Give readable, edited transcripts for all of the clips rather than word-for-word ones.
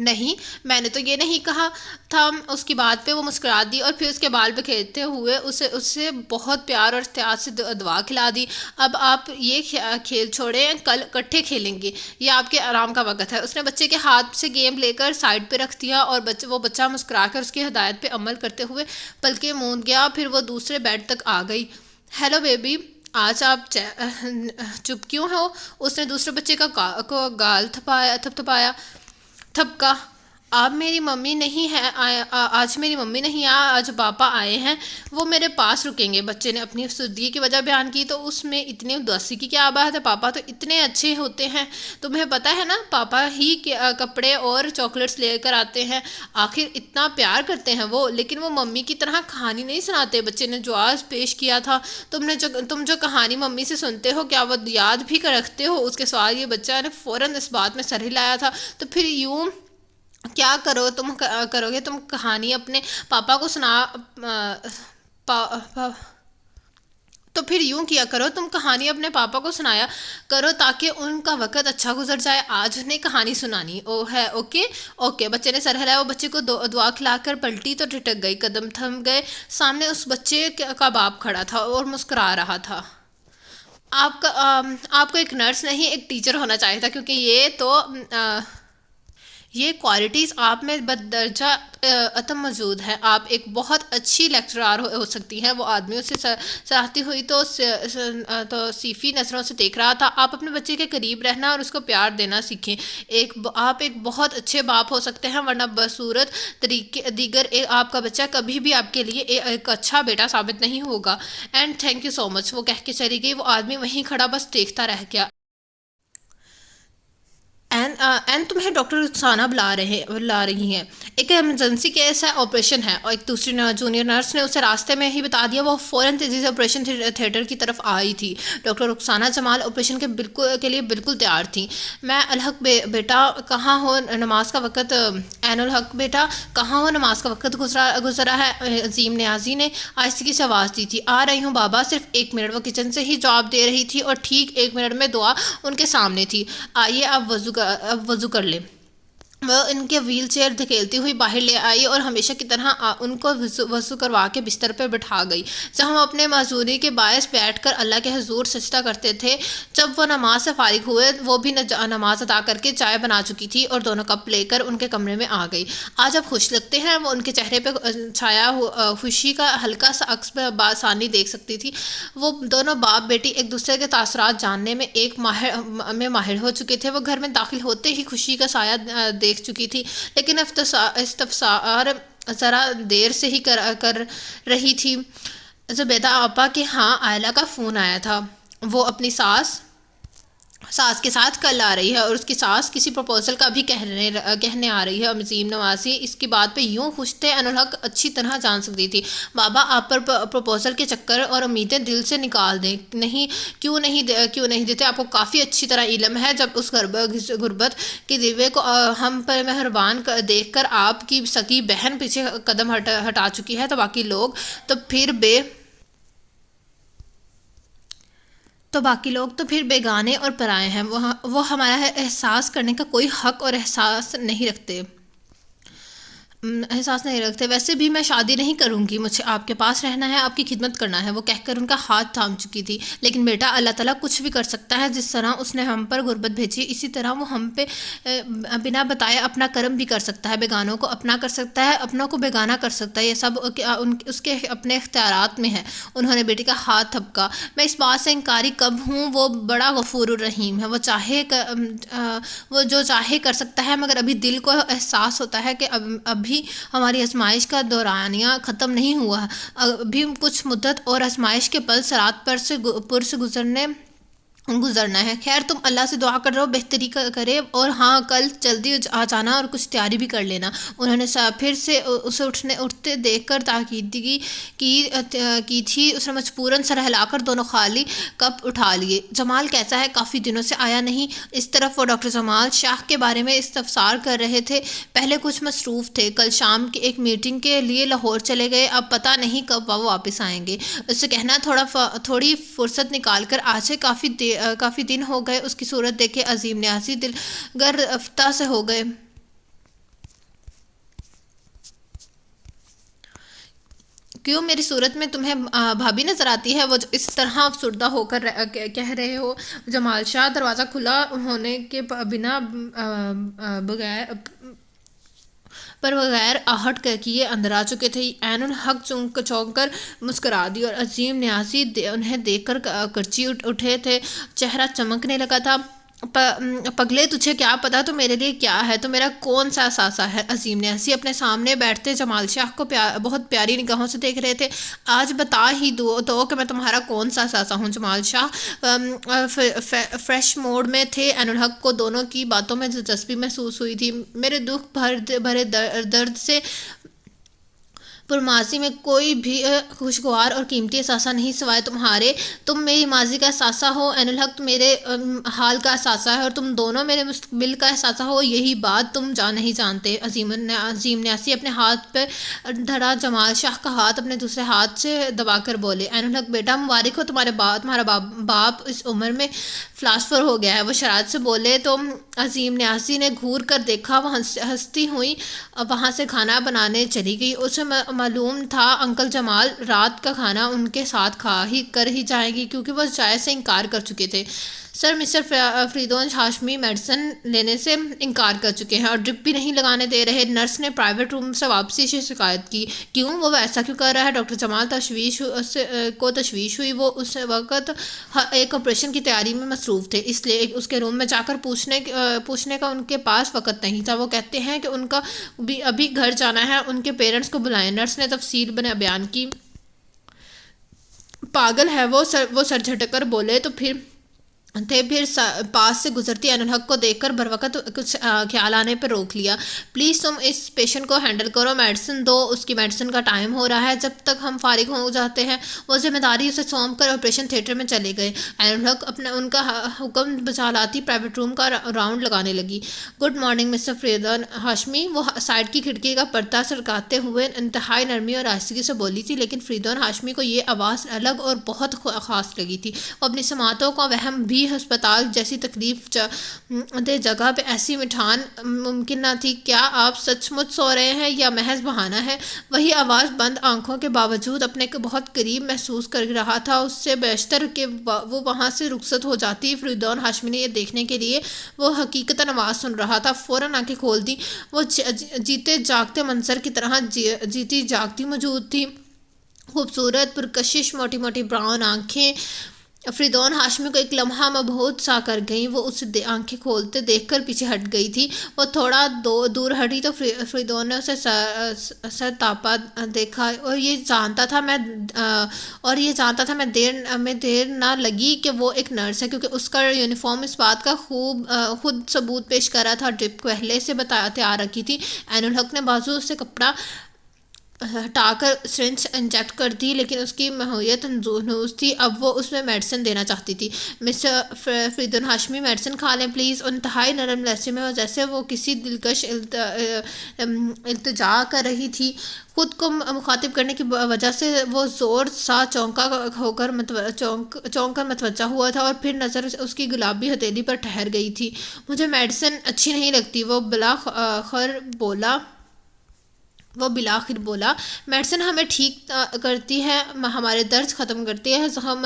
نہیں، میں نے تو یہ نہیں کہا تھا۔ اس کی بات پہ وہ مسکرا دی اور پھر اس کے بال پہ کھیلتے ہوئے اسے بہت پیار اور احتیاط سے دعا کھلا دی۔ اب آپ یہ کھیل چھوڑیں، کل اکٹھے کھیلیں گے، یہ آپ کے آرام کا وقت ہے۔ اس نے بچے کے ہاتھ سے گیم لے کر سائڈ پہ رکھ دیا اور وہ بچہ مسکرا کر اس کی ہدایت پہ عمل کرتے ہوئے پلکیں موند گیا۔ پھر وہ دوسرے بیڈ تک آ گئی۔ ہیلو بیبی، آج آپ چپ کیوں ہو؟ اس نے دوسرے بچے کا گال تھپکا۔ آپ میری ممی نہیں ہے، آج میری ممی نہیں آج پاپا آئے ہیں، وہ میرے پاس رکیں گے۔ بچے نے اپنی افسردگی کی وجہ بیان کی تو اس میں اتنی اداسی کی کیا بات ہے؟ پاپا تو اتنے اچھے ہوتے ہیں، تمہیں پتہ ہے نا، پاپا ہی کپڑے اور چاکلیٹس لے کر آتے ہیں، آخر اتنا پیار کرتے ہیں وہ، لیکن وہ ممی کی طرح کہانی نہیں سناتے۔ بچے نے جواز پیش کیا تھا۔ تم جو کہانی ممی سے سنتے ہو کیا وہ یاد بھی رکھتے ہو؟ اس کے سوال یہ بچہ نے فوراً اس بات میں سر ہلایا تھا۔ تو پھر یوں کیا کرو گے تم کہانی اپنے پاپا کو تو پھر یوں کیا کرو، تم کہانی اپنے پاپا کو سنایا کرو تاکہ ان کا وقت اچھا گزر جائے۔ آج انہیں کہانی سنانی ہے، اوکے۔ بچے نے سر ہلایا۔ وہ بچے کو دعا کھلا کر پلٹی تو ٹھٹک گئی، قدم تھم گئے۔ سامنے اس بچے کا باپ کھڑا تھا اور مسکرا رہا تھا۔ آپ کو ایک نرس نہیں ایک ٹیچر ہونا چاہیے تھا، کیونکہ یہ کوالٹیز آپ میں بددرجہ عدم موجود ہے۔ آپ ایک بہت اچھی لیکچرار ہو سکتی ہیں۔ وہ آدمی اسے سراہتی ہوئی تو صیفی نظروں سے دیکھ رہا تھا۔ آپ اپنے بچے کے قریب رہنا اور اس کو پیار دینا سیکھیں۔ آپ ایک بہت اچھے باپ ہو سکتے ہیں، ورنہ بصورت دیگر آپ کا بچہ کبھی بھی آپ کے لیے ایک اچھا بیٹا ثابت نہیں ہوگا۔ اینڈ تھینک یو سو مچ، وہ کہہ کے چلی گئی۔ وہ آدمی وہیں کھڑا بس دیکھتا رہ گیا۔ تمہیں ڈاکٹر رخسانہ بلا رہی ہیں، ایک ایمرجنسی کیس ہے، آپریشن ہے۔ اور ایک دوسری جونیئر نرس نے اسے راستے میں ہی بتا دیا۔ وہ فوراً تیزی سے آپریشن تھیٹر کی طرف آئی تھی۔ ڈاکٹر رخسانہ جمال آپریشن کے لیے بالکل تیار تھیں۔ میں الحق بیٹا کہاں ہو، نماز کا وقت، عین الحق بیٹا کہاں ہو، نماز کا وقت گزرا ہے، عظیم نیازی نے آہستگی سے آواز دی تھی۔ آ رہی ہوں بابا، صرف 1 منٹ۔ وہ کچن سے ہی جواب دے رہی تھی اور ٹھیک 1 منٹ میں دعا ان کے سامنے تھی۔ آئیے اب وضو کر لیں۔ وہ ان کے ویل چیئر دھکیلتی ہوئی باہر لے آئی اور ہمیشہ کی طرح ان کو وضو کروا کے بستر پہ بٹھا گئی، جہاں وہ اپنے معذوری کے باعث بیٹھ کر اللہ کے حضور سجدہ کرتے تھے۔ جب وہ نماز سے فارغ ہوئے، وہ بھی نماز ادا کر کے چائے بنا چکی تھی اور دونوں کپ لے کر ان کے کمرے میں آ گئی۔ آج آپ خوش لگتے ہیں، وہ ان کے چہرے پہ چھایا خوشی کا ہلکا سا عکس بآسانی دیکھ سکتی تھی۔ وہ دونوں باپ بیٹی ایک دوسرے کے تاثرات جاننے میں ماہر ہو چکے تھے۔ وہ گھر میں داخل ہوتے ہی خوشی کا سایہ دیکھ چکی تھی، لیکن استفسار ذرا دیر سے ہی کر رہی تھی۔ زبیدہ آپا کے ہاں آئلہ کا فون آیا تھا۔ وہ اپنی ساس کے ساتھ کل آ رہی ہے اور اس کی ساس کسی پروپوزل کا بھی کہنے آ رہی ہے۔ عظیم نوازی اس کی بات پہ یوں خوش تھے، عین الحق اچھی طرح جان سکتی تھی۔ بابا آپ پر پروپوزل کے چکر اور امیدیں دل سے نکال دیں۔ کیوں نہیں دیتے؟ آپ کو کافی اچھی طرح علم ہے، جب اس غربت کے دیوے کو ہم پر مہربان دیکھ کر آپ کی سکی بہن پیچھے قدم ہٹا چکی ہے، تو باقی لوگ تو پھر بیگانے اور پرائے ہیں۔ وہ ہمارا احساس کرنے کا کوئی حق اور احساس نہیں رکھتے۔ ویسے بھی میں شادی نہیں کروں گی، مجھے آپ کے پاس رہنا ہے، آپ کی خدمت کرنا ہے، وہ کہہ کر ان کا ہاتھ تھام چکی تھی۔ لیکن بیٹا، اللہ تعالیٰ کچھ بھی کر سکتا ہے۔ جس طرح اس نے ہم پر غربت بھیجی، اسی طرح وہ ہم پہ بنا بتائے اپنا کرم بھی کر سکتا ہے، بیگانوں کو اپنا کر سکتا ہے، اپنوں کو بیگانہ کر سکتا ہے۔ یہ سب اس کے اپنے اختیارات میں ہے۔ انہوں نے بیٹی کا ہاتھ تھپکا۔ میں اس بات سے انکاری کب ہوں، وہ بڑا غفور الرحیم ہے، وہ جو چاہے کر سکتا ہے، مگر ابھی دل کو احساس ہوتا ہے کہ ابھی ہماری آزمائش کا دورانیہ ختم نہیں ہوا، ابھی کچھ مدت اور آزمائش کے پل صراط پر سے گزرنا ہے۔ خیر، تم اللہ سے دعا کر رہو بہتری کرے، اور ہاں کل جلدی آ جانا اور کچھ تیاری بھی کر لینا۔ انہوں نے پھر سے اسے اٹھتے دیکھ کر تاکیدگی کی تھی۔ اس نے مجبوراً سر ہلا کر دونوں خالی کپ اٹھا لیے۔ جمال کیسا ہے؟ کافی دنوں سے آیا نہیں۔ اس طرف وہ ڈاکٹر جمال شاہ کے بارے میں استفسار کر رہے تھے۔ پہلے کچھ مصروف تھے، کل شام کی ایک میٹنگ کے لیے لاہور چلے گئے، اب پتہ نہیں کب وہ واپس آئیں گے۔ اس سے کہنا تھوڑی فرصت نکال کر آ جائے، کافی دن ہو گئے۔ اس کی صورت دیکھ کے عظیم نیازی دلگرفتہ سے ہو گئے۔ کیوں میری صورت میں تمہیں بھابھی نظر آتی ہے؟ وہ اس طرح افسردہ ہو کر کہہ رہے ہو۔ جمال شاہ دروازہ کھلا ہونے کے بنا بغیر آہٹ کیے اندر آ چکے تھے۔ عین الحق چونک کر مسکرا دی اور عظیم نیازی انہیں دیکھ کر کرچی اٹھے تھے، چہرہ چمکنے لگا تھا۔ پگلے تجھے کیا پتا تو میرے لیے کیا ہے، تو میرا کون سا اثاثہ ہے؟ عظیم نیازی اپنے سامنے بیٹھتے جمال شاہ کو بہت پیاری نگاہوں سے دیکھ رہے تھے۔ آج بتا ہی دو کہ میں تمہارا کون سا اثاثہ ہوں؟ جمال شاہ فریش موڈ میں تھے۔ عین الحق کو دونوں کی باتوں میں دلچسپی محسوس ہوئی تھی۔ میرے دکھ بھرے درد سے پرماضی میں کوئی بھی خوشگوار اور قیمتی اثاثہ نہیں سوائے تمہارے۔ تم میری ماضی کا اثاثہ ہو، عین الحق میرے حال کا اثاثہ ہے، اور تم دونوں میرے مستقبل کا اثاثہ ہو۔ یہی بات تم نہیں جانتے۔ عظیم نیازی اپنے ہاتھ پہ دھرا جمال شاہ کا ہاتھ اپنے دوسرے ہاتھ سے دبا کر بولے، عین الحق بیٹا مبارک ہو، تمہارا باپ اس عمر میں فلاسفر ہو گیا ہے۔ وہ شرارت سے بولے تو عظیم نیازی نے گھور کر دیکھا، وہ ہنستی ہوئی وہاں سے کھانا بنانے چلی گئی۔ اسے معلوم تھا انکل جمال رات کا کھانا ان کے ساتھ کر ہی جائیں گی، کیونکہ وہ چائے سے انکار کر چکے تھے۔ سر مسٹر فریدون ہاشمی میڈیسن لینے سے انکار کر چکے ہیں اور ڈرپ بھی نہیں لگانے دے رہے۔ نرس نے پرائیویٹ روم سے واپسی سے شکایت کی۔ کیوں؟ وہ ایسا کیوں کر رہا ہے؟ ڈاکٹر جمال کو تشویش ہوئی۔ وہ اس وقت ایک آپریشن کی تیاری میں مصروف تھے، اس لیے اس کے روم میں جا کر پوچھنے کا ان کے پاس وقت نہیں تھا۔ وہ کہتے ہیں کہ ان کا بھی ابھی گھر جانا ہے، ان کے پیرنٹس کو بلائیں۔ نرس نے تفصیل بیان کی۔ پاگل ہے وہ سر جھٹک کر بولے تو پھر پاس سے گزرتی عین الحق کو دیکھ کر بروقت کچھ خیال آنے پر روک لیا۔ پلیز تم اس پیشنٹ کو ہینڈل کرو، میڈیسن دو، اس کی میڈیسن کا ٹائم ہو رہا ہے، جب تک ہم فارغ ہو جاتے ہیں۔ وہ ذمہ داری اسے سونپ کر آپریشن تھیٹر میں چلے گئے۔ عین الحق ان کا حکم بجالاتی پرائیویٹ روم کا راؤنڈ لگانے لگی۔ گڈ مارننگ مسٹر فریدون ہاشمی، وہ سائڈ کی کھڑکی کا پردہ سرکاتے ہوئے انتہائی نرمی اور آہستگی سے بولی تھی، لیکن فریدون ہاشمی کو یہ آواز الگ اور بہت خاص لگی تھی۔ وہ اپنی سماعتوں کا وہم بھی ہسپتال جیسی تکلیف دہ جگہ پہ ایسی مٹھان ممکن نہ تھی۔ کیا آپ سچ مچ سو رہے ہیں یا محض بہانہ ہے؟ وہی آواز بند آنکھوں کے باوجود اپنے کو بہت قریب محسوس کر رہا تھا، اس سے بیشتر کہ وہ وہاں سے رخصت ہو جاتی۔ فریدون ہاشمی نے یہ دیکھنے کے لیے وہ حقیقتاً آواز سن رہا تھا، فوراً آنکھیں کھول دی۔ وہ جیتے جاگتے منظر کی طرح جیتی جاگتی موجود تھی۔ خوبصورت پرکشش موٹی موٹی براؤن آنکھیں فریدون ہاشمی کو ایک لمحہ مبہوت سا کر گئیں۔ وہ اسے آنکھیں کھولتے دیکھ کر پیچھے ہٹ گئی تھی۔ وہ تھوڑا دور ہٹی تو فریدون نے اسے سر تاپا دیکھا اور یہ جانتا تھا میں دیر نہ لگی کہ وہ ایک نرس ہے، کیونکہ اس کا یونیفارم اس بات کا خود ثبوت پیش کر رہا تھا۔ ڈرپ پہلے سے تیار رکھی تھی۔ عین الحق نے بازو سے کپڑا ہٹا کر سرنج انجیکٹ کر دی، لیکن اس کی ماہیت نوز تھی، اب وہ اس میں میڈیسن دینا چاہتی تھی۔ مسٹر فریدون ہاشمی میڈیسن کھا لیں پلیز، انتہائی نرم لہجے میں، جیسے وہ کسی دلکش التجا کر رہی تھی۔ خود کو مخاطب کرنے کی وجہ سے وہ زور سا چونک کر متوجہ ہوا تھا اور پھر نظر اس کی گلابی ہتھیلی پر ٹھہر گئی تھی۔ مجھے میڈیسن اچھی نہیں لگتی، وہ بالآخر بولا۔ میڈیسن ہمیں ٹھیک کرتی ہے، ہمارے درد ختم کرتی ہے، زخم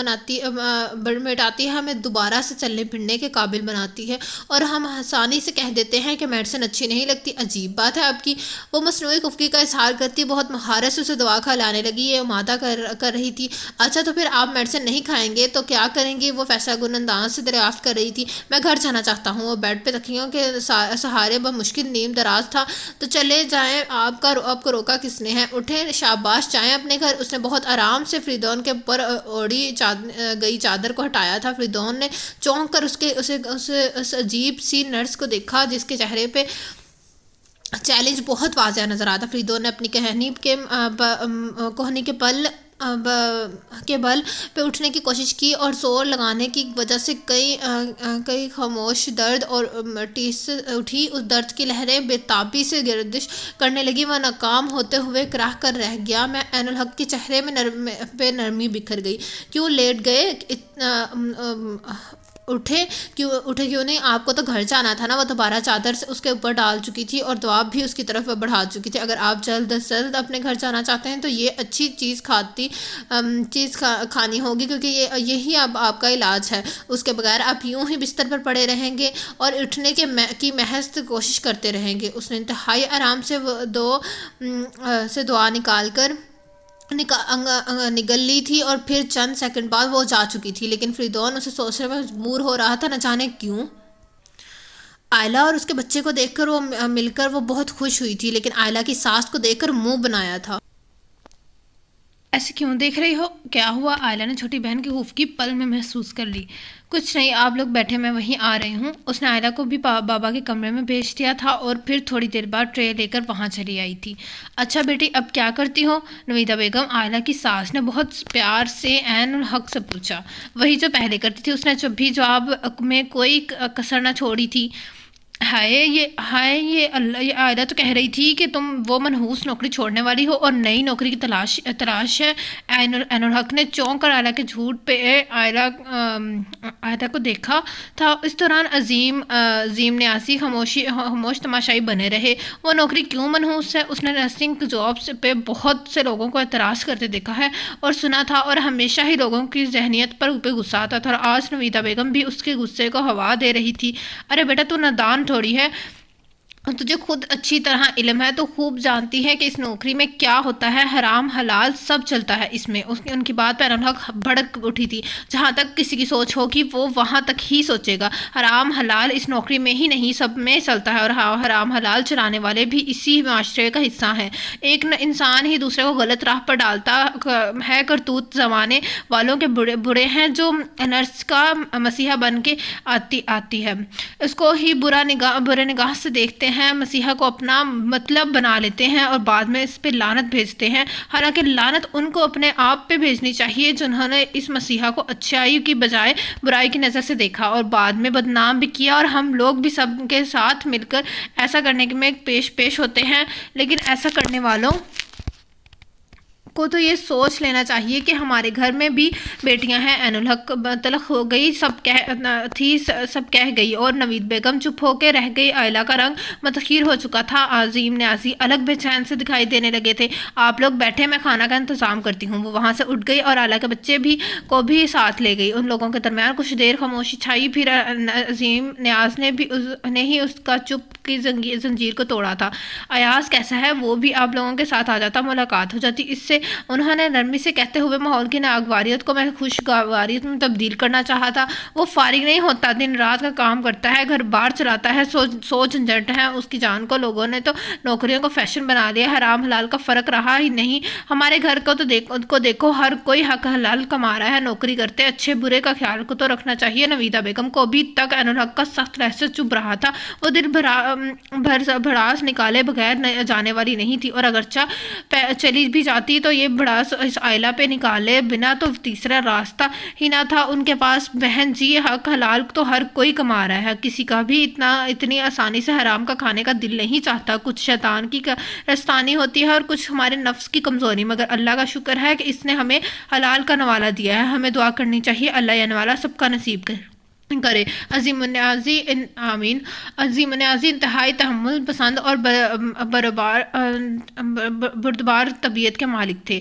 مٹاتی ہے، ہمیں دوبارہ سے چلنے پھرنے کے قابل بناتی ہے، اور ہم آسانی سے کہہ دیتے ہیں کہ میڈیسن اچھی نہیں لگتی۔ عجیب بات ہے آپ کی۔ وہ مصنوعی خفگی کا اظہار کرتی بہت مہارت سے اسے دوا کھلانے لگی، یہ امادہ کر رہی تھی۔ اچھا تو پھر آپ میڈیسن نہیں کھائیں گے تو کیا کریں گی؟ وہ فیصلہ کن انداز سے دریافت کر رہی تھی۔ میں گھر جانا چاہتا ہوں۔ وہ بیڈ پہ تکیوں کے سہارے بمشکل نیم دراز تھا۔ تو چلے جائیں، آپ کو روکا کس نے ہے؟ اٹھیں، شاباش، جائیں اپنے گھر۔ اس نے بہت آرام سے فریدون کے اوپر اوڑھی گئی چادر کو ہٹایا تھا۔ فریدون نے چونک کر اس عجیب سی نرس کو دیکھا جس کے چہرے پہ چیلنج بہت واضح نظر آتا۔ فریدون نے اپنی کوہنی کے بل پہ اٹھنے کی کوشش کی اور زور لگانے کی وجہ سے کئی خاموش درد اور ٹیس اٹھی۔ اس درد کی لہریں بے تابی سے گردش کرنے لگی، وہ ناکام ہوتے ہوئے کراہ کر رہ گیا۔ عین الحق کے چہرے پہ نرمی بکھر گئی۔ کیوں لیٹ گئے؟ کیوں نہیں، آپ کو تو گھر جانا تھا نا۔ وہ دوبارہ چادر سے اس کے اوپر ڈال چکی تھی اور دعا بھی اس کی طرف بڑھا چکی تھی۔ اگر آپ جلد از جلد اپنے گھر جانا چاہتے ہیں تو یہ اچھی چیز کھانی ہوگی، کیونکہ یہی اب آپ کا علاج ہے۔ اس کے بغیر آپ یوں ہی بستر پر پڑے رہیں گے اور اٹھنے کی محض کوشش کرتے رہیں گے۔ اس نے انتہائی آرام سے دعا نکال کر نگل لی تھی اور پھر چند سیکنڈ بعد وہ جا چکی تھی، لیکن فریدون اسے سوچنے میں مجبور ہو رہا تھا، نہ جانے کیوں۔ آئلہ اور اس کے بچے کو دیکھ کر مل کر وہ بہت خوش ہوئی تھی، لیکن آئلہ کی ساس کو دیکھ کر منہ بنایا تھا۔ ایسے کیوں دیکھ رہی ہو؟ کیا ہوا؟ آئلہ نے چھوٹی بہن کی خوفگی پل میں محسوس کر لی۔ کچھ نہیں، آپ لوگ بیٹھے، میں وہیں آ رہی ہوں۔ اس نے آئلہ کو بھی بابا کے کمرے میں بھیج دیا تھا اور پھر تھوڑی دیر بعد ٹرے لے کر وہاں چلی آئی تھی۔ اچھا بیٹی، اب کیا کرتی ہو؟ نویدہ بیگم، آئلہ کی ساس نے بہت پیار سے عین الحق سے پوچھا۔ وہی جو پہلے کرتی تھی، اس نے جب بھی جواب میں کوئی کسر نہ چھوڑی تھی۔ یہ آئلہ تو کہہ رہی تھی کہ تم وہ منحوس نوکری چھوڑنے والی ہو اور نئی نوکری کی تلاش ہے۔ عین الحق نے چونک کر آئلہ کے جھوٹ پہ آئلہ کو دیکھا تھا۔ اس دوران عظیم نیاسی خاموش تماشائی بنے رہے۔ وہ نوکری کیوں منحوس ہے؟ اس نے نرسنگ جاب پہ بہت سے لوگوں کو اعتراض کرتے دیکھا ہے اور سنا تھا، اور ہمیشہ ہی لوگوں کی ذہنیت پر غصہ آتا تھا، اور آج نویدہ بیگم بھی اس کے غصے کو ہوا دے رہی تھی۔ ارے بیٹا، تو نادان تھوڑی ہے، تجھے خود اچھی طرح علم ہے، تو خوب جانتی ہے کہ اس نوکری میں کیا ہوتا ہے، حرام حلال سب چلتا ہے اس میں۔ ان کی بات پر انوکھ بھڑک اٹھی تھی۔ جہاں تک کسی کی سوچ ہوگی وہ وہاں تک ہی سوچے گا۔ حرام حلال اس نوکری میں ہی نہیں، سب میں چلتا ہے، اور حرام حلال چلانے والے بھی اسی معاشرے کا حصہ ہیں۔ ایک انسان ہی دوسرے کو غلط راہ پر ڈالتا ہے۔ کرتوت زمانے والوں کے برے ہیں، جو نرس کا مسیحا بن کے آتی ہے، اس کو ہی برے نگاہ سے دیکھتے ہیں، مسیحا کو اپنا مطلب بنا لیتے ہیں اور بعد میں اس پہ لعنت بھیجتے ہیں۔ حالانکہ لعنت ان کو اپنے آپ پہ بھیجنی چاہیے جنہوں نے اس مسیحا کو اچھائی کی بجائے برائی کی نظر سے دیکھا اور بعد میں بدنام بھی کیا، اور ہم لوگ بھی سب کے ساتھ مل کر ایسا کرنے میں پیش ہوتے ہیں۔ لیکن ایسا کرنے والوں کو تو یہ سوچ لینا چاہیے کہ ہمارے گھر میں بھی بیٹیاں ہیں۔ عین الحق تلخ ہو گئی، سب کہہ گئی، اور نوید بیگم چپ ہو کے رہ گئی۔ آئلہ کا رنگ متغیر ہو چکا تھا۔ عظیم نیازی الگ بے چین سے دکھائی دینے لگے تھے۔ آپ لوگ بیٹھے، میں کھانا کا انتظام کرتی ہوں۔ وہ وہاں سے اٹھ گئی اور آئلہ کے بچے کو بھی ساتھ لے گئی۔ ان لوگوں کے درمیان کچھ دیر خاموشی چھائی، پھر عظیم نیاز نے ہی اس کا چپ کی زنجیر کو توڑا تھا۔ ایاز کیسا ہے؟ وہ بھی آپ لوگوں کے ساتھ آ جاتا، ملاقات ہو جاتی۔ اس سے انہوں نے نرمی سے کہتے ہوئے ماحول کی ناگواریت کو میں خوشگواریت میں تبدیل کرنا چاہا تھا۔ وہ فارغ نہیں ہوتا، دن رات کا کام کرتا ہے، گھر بار چلاتا ہے، سو جھنجھٹ ہے اس کی جان کو۔ لوگوں نے تو نوکریوں کو فیشن بنا لیا، حرام حلال کا فرق رہا ہی نہیں۔ ہمارے گھر کو دیکھو، ہر کوئی حق حلال کما رہا ہے، نوکری کرتے، اچھے برے کا خیال کو تو رکھنا چاہیے۔ نویدہ بیگم کو ابھی تک عین الحق کا سخت لہجہ چبھ رہا تھا۔ وہ دل بھڑاس نکالے بغیر جانے والی نہیں تھی، اور اگرچہ چلی بھی جاتی تو یہ بھڑاس اس آئلہ پہ نکالے بنا تو تیسرا راستہ ہی نہ تھا ان کے پاس۔ بہن جی، حق حلال تو ہر کوئی کما رہا ہے، کسی کا بھی اتنی آسانی سے حرام کا کھانے کا دل نہیں چاہتا۔ کچھ شیطان کی رستانی ہوتی ہے اور کچھ ہمارے نفس کی کمزوری، مگر اللہ کا شکر ہے کہ اس نے ہمیں حلال کا نوالا دیا ہے۔ ہمیں دعا کرنی چاہیے، اللہ یہ نوالا سب کا نصیب کرے۔ عظیم النیازی انتہائی تحمل پسند اور بردبار طبیعت کے مالک تھے۔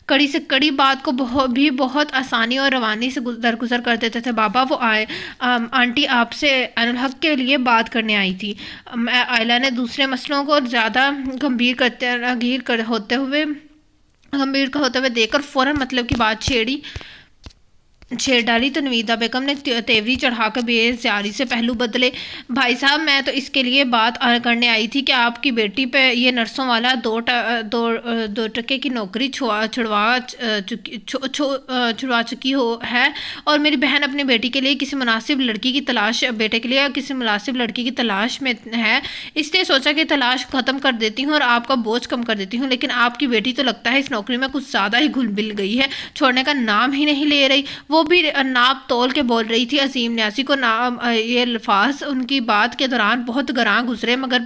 کڑی سے کڑی بات کو بھی بہت آسانی اور روانی سے درگزر کر دیتے تھے۔ بابا، وہ آنٹی آپ سے عین الحق کے لیے بات کرنے آئی تھی۔ آئلہ نے دوسرے مسئلوں کو زیادہ گمبھیر ہوتے ہوئے دیکھ کر فوراً مطلب کی بات چھیڑ ڈالی تو نویدہ بیگم نے تیوری چڑھا کر بے زیاری سے پہلو بدلے۔ بھائی صاحب، میں تو اس کے لیے بات کرنے آئی تھی کہ آپ کی بیٹی پہ یہ نرسوں والا 2 ٹکے کی نوکری چھڑوا چکی ہے، اور میری بہن اپنی بیٹے کے لیے کسی مناسب لڑکی کی تلاش میں ہے۔ اس لیے سوچا کہ تلاش ختم کر دیتی ہوں اور آپ کا بوجھ کم کر دیتی ہوں۔ لیکن آپ کی بیٹی تو لگتا ہے اس نوکری میں کچھ زیادہ ہی گھل مل گئی ہے، چھوڑنے کا نام ہی نہیں لے رہی۔ وہ بھی ناپ تول کے بول رہی تھی۔ عظیم نیازی کو یہ الفاظ ان کی بات کے دوران بہت گراں گزرے، مگر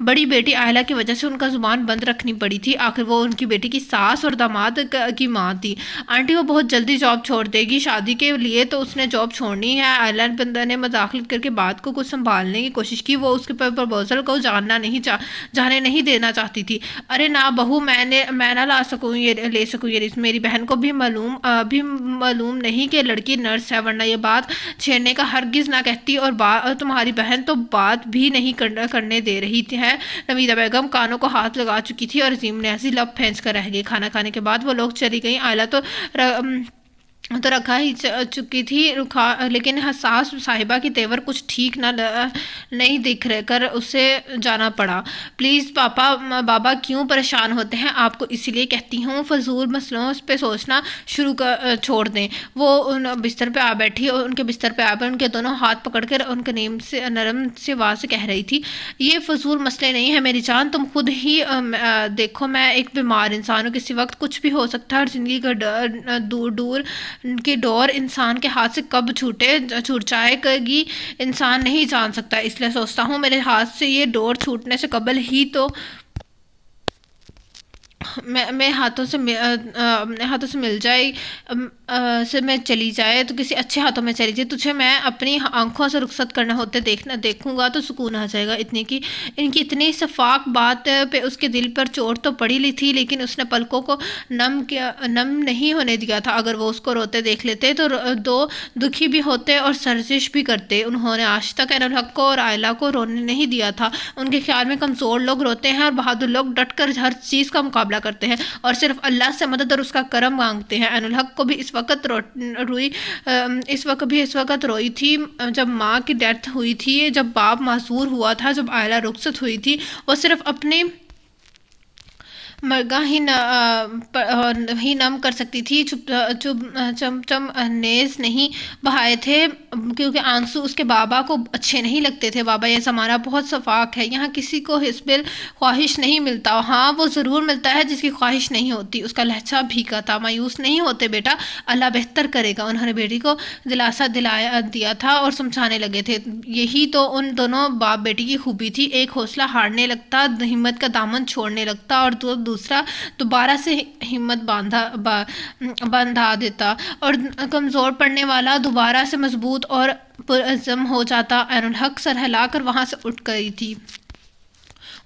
بڑی بیٹی آئلہ کی وجہ سے ان کا زبان بند رکھنی پڑی تھی۔ آخر وہ ان کی بیٹی کی ساس اور داماد کی ماں تھی۔ آنٹی وہ بہت جلدی جاب چھوڑ دے گی شادی کے لیے، تو اس نے جاب چھوڑنی ہے۔ آئلہ بندہ نے مداخلت کر کے بات کو کچھ سنبھالنے کی کوشش کی۔ وہ اس کے پرپوزل کو جانے نہیں دینا چاہتی تھی۔ ارے نا بہو، میں نہ لے سکوں یہ رسک۔ میری بہن کو بھی معلوم نہیں کہ لڑکی نرس ہے، ورنہ یہ بات چھیڑنے کا ہرگز نہ کہتی، اور تمہاری بہن تو بات بھی نہیں کرنے دے رہی ہے۔ نویدہ بیگم کانوں کو ہاتھ لگا چکی تھی اور عظیم نیازی لب پھینچ کر رہ گئی۔ کھانا کھانے کے بعد وہ لوگ چلی گئیں۔ آئلہ تو رکھا ہی چکی تھی، لیکن حساس صاحبہ کی تیور کچھ ٹھیک نہیں دکھ کر اسے جانا پڑا۔ پلیز بابا کیوں پریشان ہوتے ہیں؟ آپ کو اسی لیے کہتی ہوں، فضول مسئلوں پہ سوچنا چھوڑ دیں۔ وہ بستر پہ آ بیٹھی اور ان کے بستر پہ ان کے دونوں ہاتھ پکڑ کر ان کے نرم سے آواز سے کہہ رہی تھی، یہ فضول مسئلے نہیں ہے میری جان، تم خود ہی دیکھو، میں ایک بیمار انسان ہوں، کسی وقت کچھ بھی ہو سکتا ہے، اور زندگی کا دور کی ڈور انسان کے ہاتھ سے کب چھوٹ جائے گی انسان نہیں جان سکتا۔ اس لیے سوچتا ہوں میرے ہاتھ سے یہ ڈور چھوٹنے سے قبل ہی تو میں ہاتھوں سے مل جائے میں چلی جائے، تو کسی اچھے ہاتھوں میں چلی جائے، تجھے میں اپنی آنکھوں سے رخصت کرنا ہوتے دیکھوں گا تو سکون آ جائے گا۔ ان کی اتنی شفاف بات پہ اس کے دل پر چوٹ تو پڑی لی تھی، لیکن اس نے پلکوں کو نم نہیں ہونے دیا تھا۔ اگر وہ اس کو روتے دیکھ لیتے تو دکھی بھی ہوتے اور سرزش بھی کرتے۔ انہوں نے آج تک انوالحق کو اور آئلہ کو رونے نہیں دیا تھا۔ ان کے خیال میں کمزور لوگ روتے ہیں اور بہادر لوگ ڈٹ کر ہر چیز کا مقابلہ کرتے ہیں اور صرف اللہ سے مدد اور اس کا کرم مانگتے ہیں۔ انوالحق کو بھی اس وقت روئی تھی جب ماں کی ڈیتھ ہوئی تھی، جب باپ معذور ہوا تھا، جب آئلہ رخصت ہوئی تھی۔ وہ صرف اپنی مرگاں ہی نم کر سکتی تھی، چم نیز نہیں بہائے تھے، کیونکہ آنسو اس کے بابا کو اچھے نہیں لگتے تھے۔ بابا، یہ زمانہ بہت شفاق ہے، یہاں کسی کو حسب خواہش نہیں ملتا۔ ہاں وہ ضرور ملتا ہے جس کی خواہش نہیں ہوتی۔ اس کا لہجہ بھیگا تھا۔ مایوس نہیں ہوتے بیٹا، اللہ بہتر کرے گا۔ انہوں نے بیٹی کو دلاسا دیا تھا اور سمجھانے لگے تھے۔ یہی تو ان دونوں باپ بیٹی کی خوبی تھی، ایک حوصلہ ہارنے لگتا، ہمت کا دامن چھوڑنے لگتا، اور دوسرا دوبارہ سے ہمت باندھا دیتا، اور کمزور پڑنے والا دوبارہ سے مضبوط اور پرعزم ہو جاتا۔ انوالحق سر ہلا کر وہاں سے اٹھ گئی تھی۔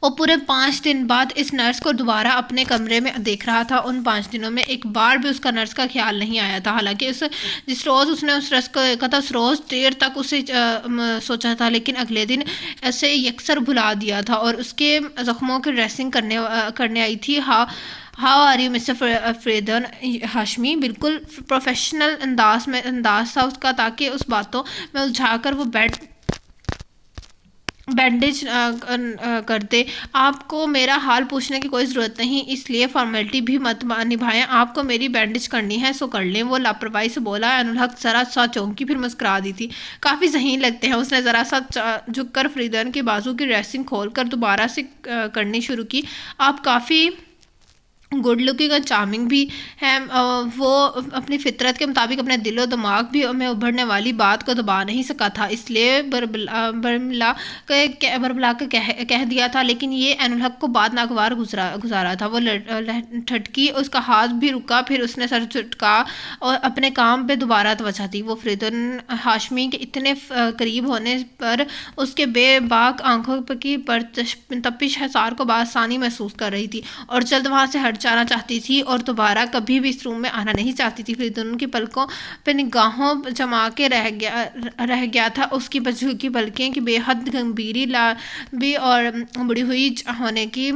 وہ پورے 5 دن بعد اس نرس کو دوبارہ اپنے کمرے میں دیکھ رہا تھا۔ ان 5 دنوں میں ایک بار بھی اس کا نرس کا خیال نہیں آیا تھا، حالانکہ جس روز اس نے اس نرس کو دیکھا تھا اس روز دیر تک اسے سوچا تھا، لیکن اگلے دن اسے یکسر بھلا دیا تھا اور اس کے زخموں کی ڈریسنگ کرنے آئی تھی۔ How are you mister Faridun Hashmi? بالکل پروفیشنل انداز تھا اس کا، تاکہ اس باتوں میں الجھا کر وہ بینڈیج کر دے۔ آپ کو میرا حال پوچھنے کی کوئی ضرورت نہیں، اس لیے فارمیلٹی بھی مت نبھائیں، آپ کو میری بینڈیج کرنی ہے سو کر لیں، وہ لاپرواہی سے بولا۔ انوالحق ذرا سا چونکی پھر مسکرا دی تھی۔ کافی ذہین لگتے ہیں۔ اس نے ذرا سا جھک کر فریدن کے بازو کی ڈریسنگ کھول کر دوبارہ سے کرنی شروع کی۔ آپ کافی گڈ لکنگ اور چارمنگ بھی ہے۔ وہ اپنی فطرت کے مطابق اپنے دل و دماغ میں ابھرنے والی بات کو دبا نہیں سکا تھا، اس لیے بربلا کر کہہ دیا تھا، لیکن یہ انوالحق کو بات ناگوار گزارا تھا۔ وہ ٹھٹکی، اس کا ہاتھ بھی رکا، پھر اس نے سر جھٹکا اور اپنے کام پہ دوبارہ توجہ دی۔ وہ فریدن ہاشمی کے اتنے قریب ہونے پر اس کے بے باک آنکھوں کی تپش حصار کو بآسانی محسوس کر رہی تھی اور جلد وہاں سے ہٹ جانا چاہتی تھی اور دوبارہ کبھی بھی اس روم میں آنا نہیں چاہتی تھی۔ فریدن کی پلکوں پہ نگاہوں جما کے رہ گیا تھا، اس کی بجھکی پلکیں کی بے حد گمبھیری لابی اور بڑی ہوئی ہونے کی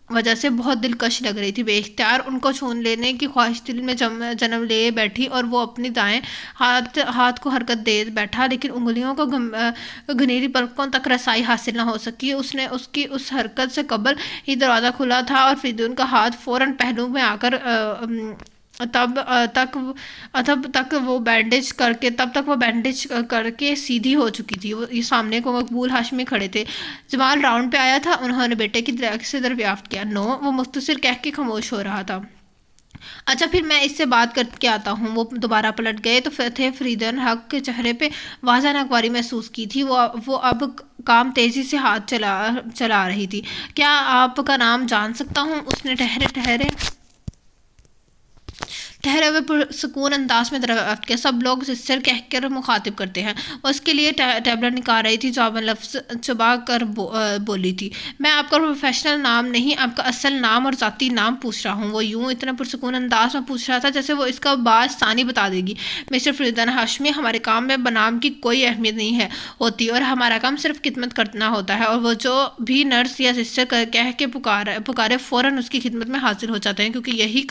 وجہ سے بہت دلکش لگ رہی تھی۔ بے اختیار ان کو چھو لینے کی خواہش دل میں جنم لے بیٹھی اور وہ اپنی دائیں ہاتھ کو حرکت دے بیٹھا، لیکن انگلیوں کو گھنیری پلکوں تک رسائی حاصل نہ ہو سکی۔ اس کی اس حرکت سے قبل ہی دروازہ کھلا تھا اور فریدن کا ہاتھ فوراً پہلو میں آ کر تب تک وہ بینڈیج کر کے سیدھی ہو چکی تھی۔ یہ سامنے کو مقبول ہاشمی کھڑے تھے۔ جمال راؤنڈ پہ آیا تھا؟ انہوں نے بیٹے کی سے دریافت کیا۔ نو، وہ مختصر کہہ کے خاموش ہو رہا تھا۔ اچھا پھر میں اس سے بات کر کے آتا ہوں۔ وہ دوبارہ پلٹ گئے تو تھے فریدن حق کے چہرے پہ واضح ناگواری محسوس کی تھی۔ وہ اب کام تیزی سے ہاتھ چلا رہی تھی۔ کیا آپ کا نام جان سکتا ہوں؟ اس نے ٹھہرے ہوئے پرسکون انداز میں دریافت کیا۔ سب لوگ سسٹر کہہ کر مخاطب کرتے ہیں۔ وہ اس کے لیے ٹیبلٹ نکال رہی تھی، جواباً لفظ چبا کر بولی تھی، میں آپ کا پروفیشنل نام نہیں، آپ کا اصل نام اور ذاتی نام پوچھ رہا ہوں۔ وہ یوں اتنا پرسکون انداز میں پوچھ رہا تھا جیسے وہ اس کا باعث ثانی بتا دے گی۔ مسٹر فریدن ہاشمی، ہمارے کام میں بنام کی کوئی اہمیت نہیں ہوتی اور ہمارا کام صرف خدمت کرنا ہوتا ہے، اور وہ جو بھی نرس یا سسٹر کہہ کے پکارے فوراً اس کی خدمت میں حاضر ہو جاتے ہیں، کیونکہ یہی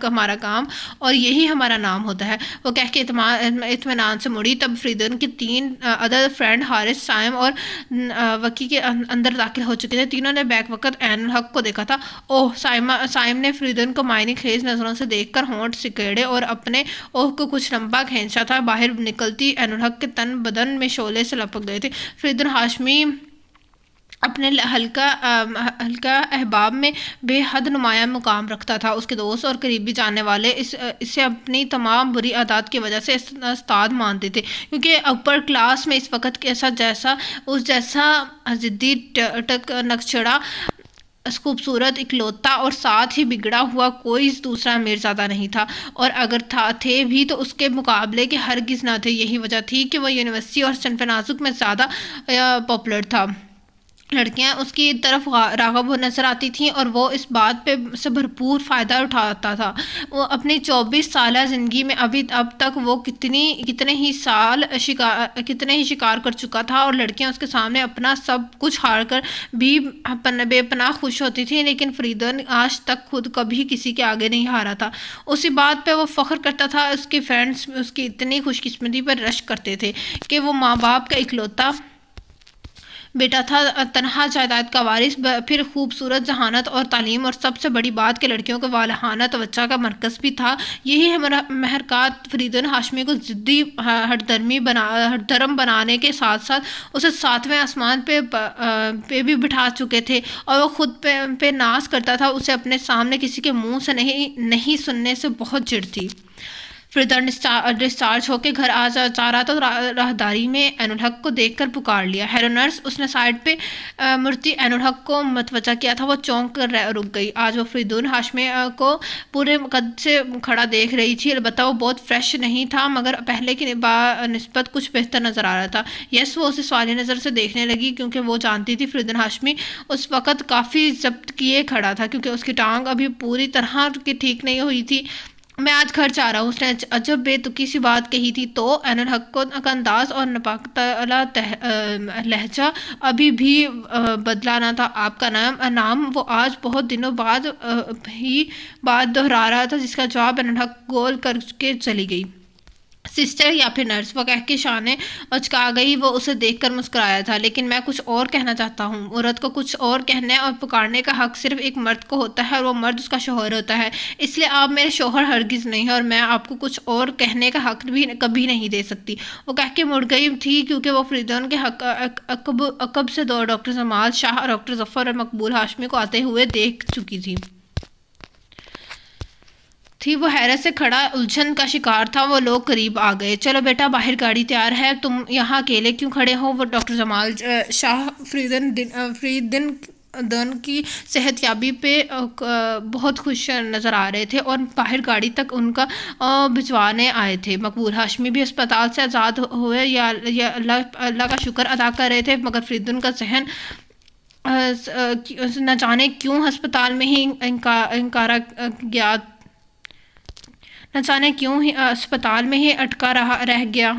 ہمارا کام اور یہی ہمارا نام ہوتا ہے۔ وہ کہہ کے اطمینان سے مڑی۔ تب فریدن کے 3 ادر فرینڈ حارث، سائم اور وکی کے اندر داخل ہو چکے تھے۔ تینوں نے بیک وقت عین الحق کو دیکھا تھا۔ اوہ! سائم نے فریدن کو معنی خیز نظروں سے دیکھ کر ہونٹ سکیڑے اور اپنے اوہ کو کچھ لمبا کھینچا تھا۔ باہر نکلتی عین الحق کے تن بدن میں شعلے سے لپک گئے تھے۔ فریدن ہاشمی اپنے حلقہ احباب میں بے حد نمایاں مقام رکھتا تھا۔ اس کے دوست اور قریبی جاننے والے اسے اپنی تمام بری عادات کی وجہ سے استاد مانتے تھے، کیونکہ اپر کلاس میں اس وقت اس جیسا ضدی ٹک نکچڑا، خوبصورت، اکلوتا اور ساتھ ہی بگڑا ہوا کوئی دوسرا میرزادہ نہیں تھا، اور اگر تھے بھی تو اس کے مقابلے کے ہرگز نہ تھے۔ یہی وجہ تھی کہ وہ یونیورسٹی اور صنف نازک میں زیادہ پاپولر تھا۔ لڑکیاں اس کی طرف راغب نظر آتی تھیں اور وہ اس بات سے بھرپور فائدہ اٹھاتا تھا۔ وہ اپنی 24 سالہ زندگی میں اب تک وہ کتنے ہی شکار کر چکا تھا، اور لڑکیاں اس کے سامنے اپنا سب کچھ ہار کر بھی بے پناہ خوش ہوتی تھیں، لیکن فریدن آج تک خود کبھی کسی کے آگے نہیں ہارا تھا۔ اسی بات پہ وہ فخر کرتا تھا۔ اس کے فرینڈز اس کی اتنی خوش قسمتی پر رشک کرتے تھے کہ وہ ماں باپ کا اکلوتا بیٹا تھا، تنہا جائیداد کا وارث، پھر خوبصورت ذہانت اور تعلیم، اور سب سے بڑی بات کہ لڑکیوں کے والہانہ توجہ کا مرکز بھی تھا۔ یہی محرکات فریدن ہاشمی کو ضدی ہٹ دھرم بنانے کے ساتھ ساتھ اسے 7ویں آسمان پہ بھی بٹھا چکے تھے، اور وہ خود پہ ناز کرتا تھا۔ اسے اپنے سامنے کسی کے منہ سے نہیں سننے سے بہت چڑ تھی۔ فریدن ڈسچارج ہو کے گھر جا رہا تھا تو راہداری میں عین الحق کو دیکھ کر پکار لیا، ہیلو نرس! اس نے سائڈ پہ مڑتی عین الحق کو متوجہ کیا تھا۔ وہ چونک کر رک گئی۔ آج وہ فریدن ہاشمی کو پورے قد سے کھڑا دیکھ رہی تھی، البتہ وہ بہت فریش نہیں تھا، مگر پہلے کی نسبت کچھ بہتر نظر آ رہا تھا۔ یس، وہ اسے سوالیہ نظر سے دیکھنے لگی، کیونکہ وہ جانتی تھی فریدن ہاشمی اس وقت کافی ضبط کیے کھڑا تھا، کیونکہ اس کی ٹانگ ابھی پوری طرح ٹھیک نہیں ہوئی تھی۔ میں آج گھر جا رہا ہوں، اس نے عجب بے تکی سی بات کہی تھی تو عین الحق کا انداز اور ناپاکتلا لہجہ ابھی بھی بدلا نہ تھا۔ آپ کا نام وہ آج بہت دنوں بعد دہرا رہا تھا، جس کا جواب عین الحق گول کر کے چلی گئی۔ سسٹر یا پھر نرس؟ وہ کہہ کے شانے اچکا گئی۔ وہ اسے دیکھ کر مسکرایا تھا، لیکن میں کچھ اور کہنا چاہتا ہوں۔ عورت کو کچھ اور کہنے اور پکارنے کا حق صرف ایک مرد کو ہوتا ہے، اور وہ مرد اس کا شوہر ہوتا ہے، اس لیے آپ میرے شوہر ہرگز نہیں ہیں، اور میں آپ کو کچھ اور کہنے کا حق بھی کبھی نہیں دے سکتی۔ وہ کہہ کے مڑ گئی تھی، کیونکہ وہ فریدن کے عقب سے ڈاکٹر جمال شاہ، ڈاکٹر ظفر اور مقبول ہاشمی کو آتے ہوئے دیکھ چکی تھی۔ وہ حیرت سے کھڑا الجھن کا شکار تھا۔ وہ لوگ قریب آ گئے۔ چلو بیٹا، باہر گاڑی تیار ہے، تم یہاں اکیلے کیوں کھڑے ہو؟ وہ ڈاکٹر جمال شاہ فریدن کی صحت یابی پہ بہت خوش نظر آ رہے تھے اور باہر گاڑی تک ان کا بھجوانے آئے تھے۔ مقبول ہاشمی بھی اسپتال سے آزاد ہوئے یا اللہ کا شکر ادا کر رہے تھے، مگر فریدن کا ذہن نہ جانے کیوں ہسپتال میں ہی اسپتال میں ہی اٹکا رہ گیا۔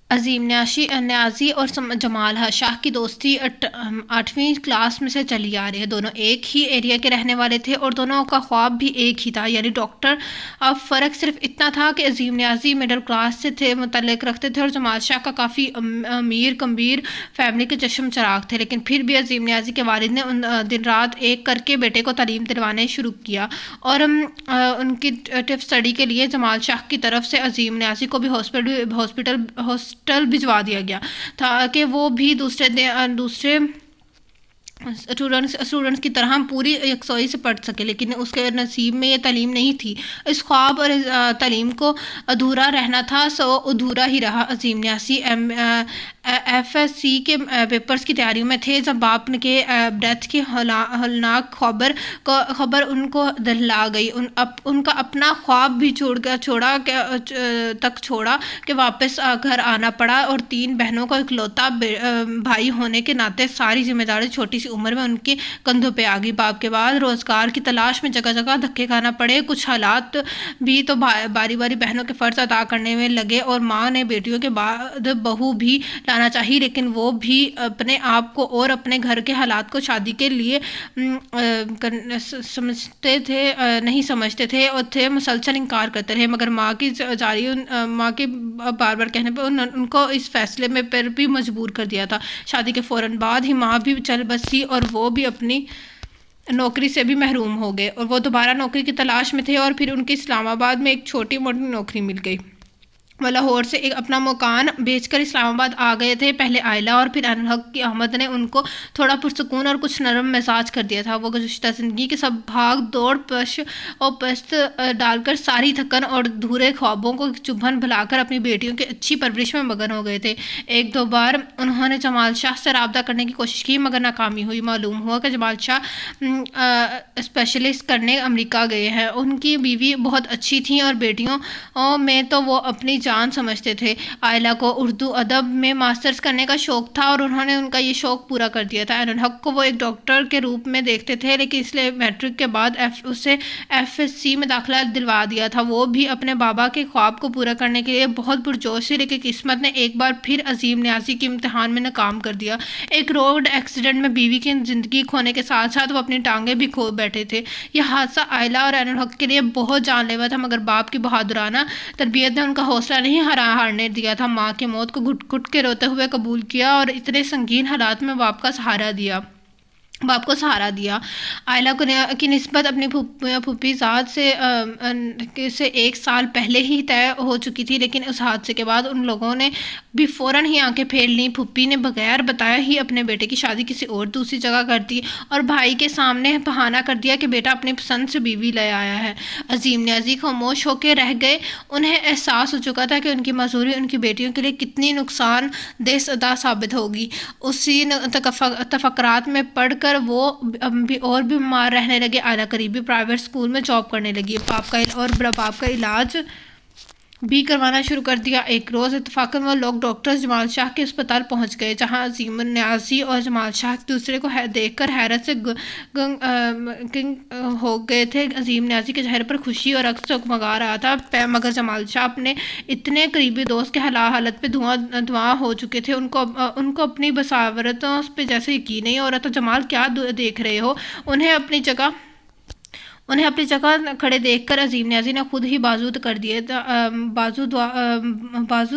عظیم نیازی اور جمال شاہ کی دوستی 8ویں کلاس میں سے چلی آ رہی ہے۔ دونوں ایک ہی ایریا کے رہنے والے تھے اور دونوں کا خواب بھی ایک ہی تھا، یعنی ڈاکٹر۔ اب فرق صرف اتنا تھا کہ عظیم نیازی مڈل کلاس سے متعلق رکھتے تھے اور جمال شاہ کا کافی امیر کمبیر فیملی کے چشم چراغ تھے، لیکن پھر بھی عظیم نیازی کے والد نے دن رات ایک کر کے بیٹے کو تعلیم دلوانے شروع کیا، اور ان کی ٹف اسٹڈی کے لیے جمال شاہ کی طرف سے عظیم نیازی کو بھی ہاسپٹل بھجوا دیا گیا تھا کہ وہ بھی دوسرے اسٹوڈنٹس کی طرح پوری یکسوئی سے پڑھ سکے، لیکن اس کے نصیب میں یہ تعلیم نہیں تھی۔ اس خواب اور تعلیم کو ادھورا رہنا تھا، سو ادھورا ہی رہا۔ عظیم نیاسی ایف ایس سی کے پیپرز کی تیاریوں میں تھے جب باپ کے ڈیتھ کی ہولناک خبر ان کو دہلا گئی۔ ان کا اپنا خواب بھی چھوڑا کہ واپس گھر آنا پڑا، اور 3 بہنوں کا اکلوتا بھائی ہونے کے ناطے ساری ذمہ داری چھوٹی سی عمر میں ان کے کندھوں پہ آ گئی۔ باپ کے بعد روزگار کی تلاش میں جگہ جگہ دھکے کھانا پڑے۔ کچھ حالات بھی تو باری باری بہنوں کے فرض ادا کرنے میں لگے، اور ماں نے بیٹیوں کے بعد بہو بھی لانا چاہی، لیکن وہ بھی اپنے آپ کو اور اپنے گھر کے حالات کو شادی کے لیے نہیں سمجھتے تھے اور مسلسل انکار کرتے رہے، مگر ماں کے بار بار کہنے پہ ان کو اس فیصلے میں پر بھی مجبور کر دیا تھا۔ شادی کے فوراً بعد ہی ماں بھی چل بسی اور وہ بھی اپنی نوکری سے بھی محروم ہو گئے، اور وہ دوبارہ نوکری کی تلاش میں تھے، اور پھر ان کی اسلام آباد میں ایک چھوٹی موٹی نوکری مل گئی۔ وہ لاہور سے اپنا مکان بیچ کر اسلام آباد آ گئے تھے۔ پہلے آئلہ اور پھر انور کی آمد نے ان کو تھوڑا پرسکون اور کچھ نرم مزاج کر دیا تھا۔ وہ گزشتہ زندگی کے سب بھاگ دوڑ پش اور پست ڈال کر ساری تھکن اور دھورے خوابوں کو چبھن بھلا کر اپنی بیٹیوں کی اچھی پرورش میں مگن ہو گئے تھے۔ 1-2 بار انہوں نے جمال شاہ سے رابطہ کرنے کی کوشش کی، مگر ناکامی ہوئی۔ معلوم ہوا کہ جمال شاہ اسپیشلسٹ کرنے امریکہ گئے ہیں۔ ان کی بیوی بہت اچھی تھیں اور بیٹیوں میں تو وہ اپنی جان سمجھتے تھے۔ عائلہ کو اردو ادب میں ماسٹرز کرنے کا شوق تھا، اور انہوں نے ان کا یہ شوق پورا کر دیا تھا۔ عین الحق کو وہ ایک ڈاکٹر کے روپ میں دیکھتے تھے، لیکن اس لیے میٹرک کے بعد اسے ایف ایس سی میں داخلہ دلوا دیا تھا۔ وہ بھی اپنے بابا کے خواب کو پورا کرنے کے لیے بہت پرجوش تھی، لیکن قسمت نے ایک بار پھر عظیم نیازی کے امتحان میں ناکام کر دیا۔ ایک روڈ ایکسیڈنٹ میں بیوی کی زندگی کھونے کے ساتھ ساتھ وہ اپنی ٹانگیں بھی کھو بیٹھے تھے۔ یہ حادثہ عائلہ اور عین الحق کے لیے بہت جان لیوا تھا، مگر باپ کی بہادرانہ تربیت نے ان کا حوصلہ نہیں ہارنے دیا تھا۔ ماں کی موت کو گھٹ گھٹ کے روتے ہوئے قبول کیا اور اتنے سنگین حالات میں باپ کو سہارا دیا۔ عائلہ کی نسبت اپنی پھوپھی ذات سے 1 سال پہلے ہی طے ہو چکی تھی، لیکن اس حادثے کے بعد ان لوگوں نے بھی فوراً ہی آنکھیں پھیر لیں۔ پھوپھی نے بغیر بتایا ہی اپنے بیٹے کی شادی کسی اور دوسری جگہ کر دی، اور بھائی کے سامنے بہانہ کر دیا کہ بیٹا اپنی پسند سے بیوی لے آیا ہے۔ عظیم نیازی خاموش ہو کے رہ گئے۔ انہیں احساس ہو چکا تھا کہ ان کی معذوری ان کی بیٹیوں کے لیے کتنی نقصان دہ ثابت ہوگی۔ اسی تفکرات میں پڑھ کر وہ اور بھی بیمار رہنے لگے۔ عائلہ قریبی پرائیویٹ اسکول میں جاب کرنے لگی، باپ کا علاج بھی کروانا شروع کر دیا۔ ایک روز اتفاقاً وہ لوگ ڈاکٹرز جمال شاہ کے اسپتال پہنچ گئے، جہاں عظیم نیازی اور جمال شاہ ایک دوسرے کو دیکھ کر حیرت سے گنگ ہو گئے تھے۔ عظیم نیازی کے چہرے پر خوشی اور رقص جگمگا رہا تھا، مگر جمال شاہ اپنے اتنے قریبی دوست کے حالت پہ دھواں ہو چکے تھے۔ ان کو اپنی بصارتوں پہ جیسے یقین نہیں ہو رہا تھا۔ جمال، کیا دیکھ رہے ہو؟ انہیں اپنی جگہ کھڑے دیکھ کر عظیم نیازی نے خود ہی بازو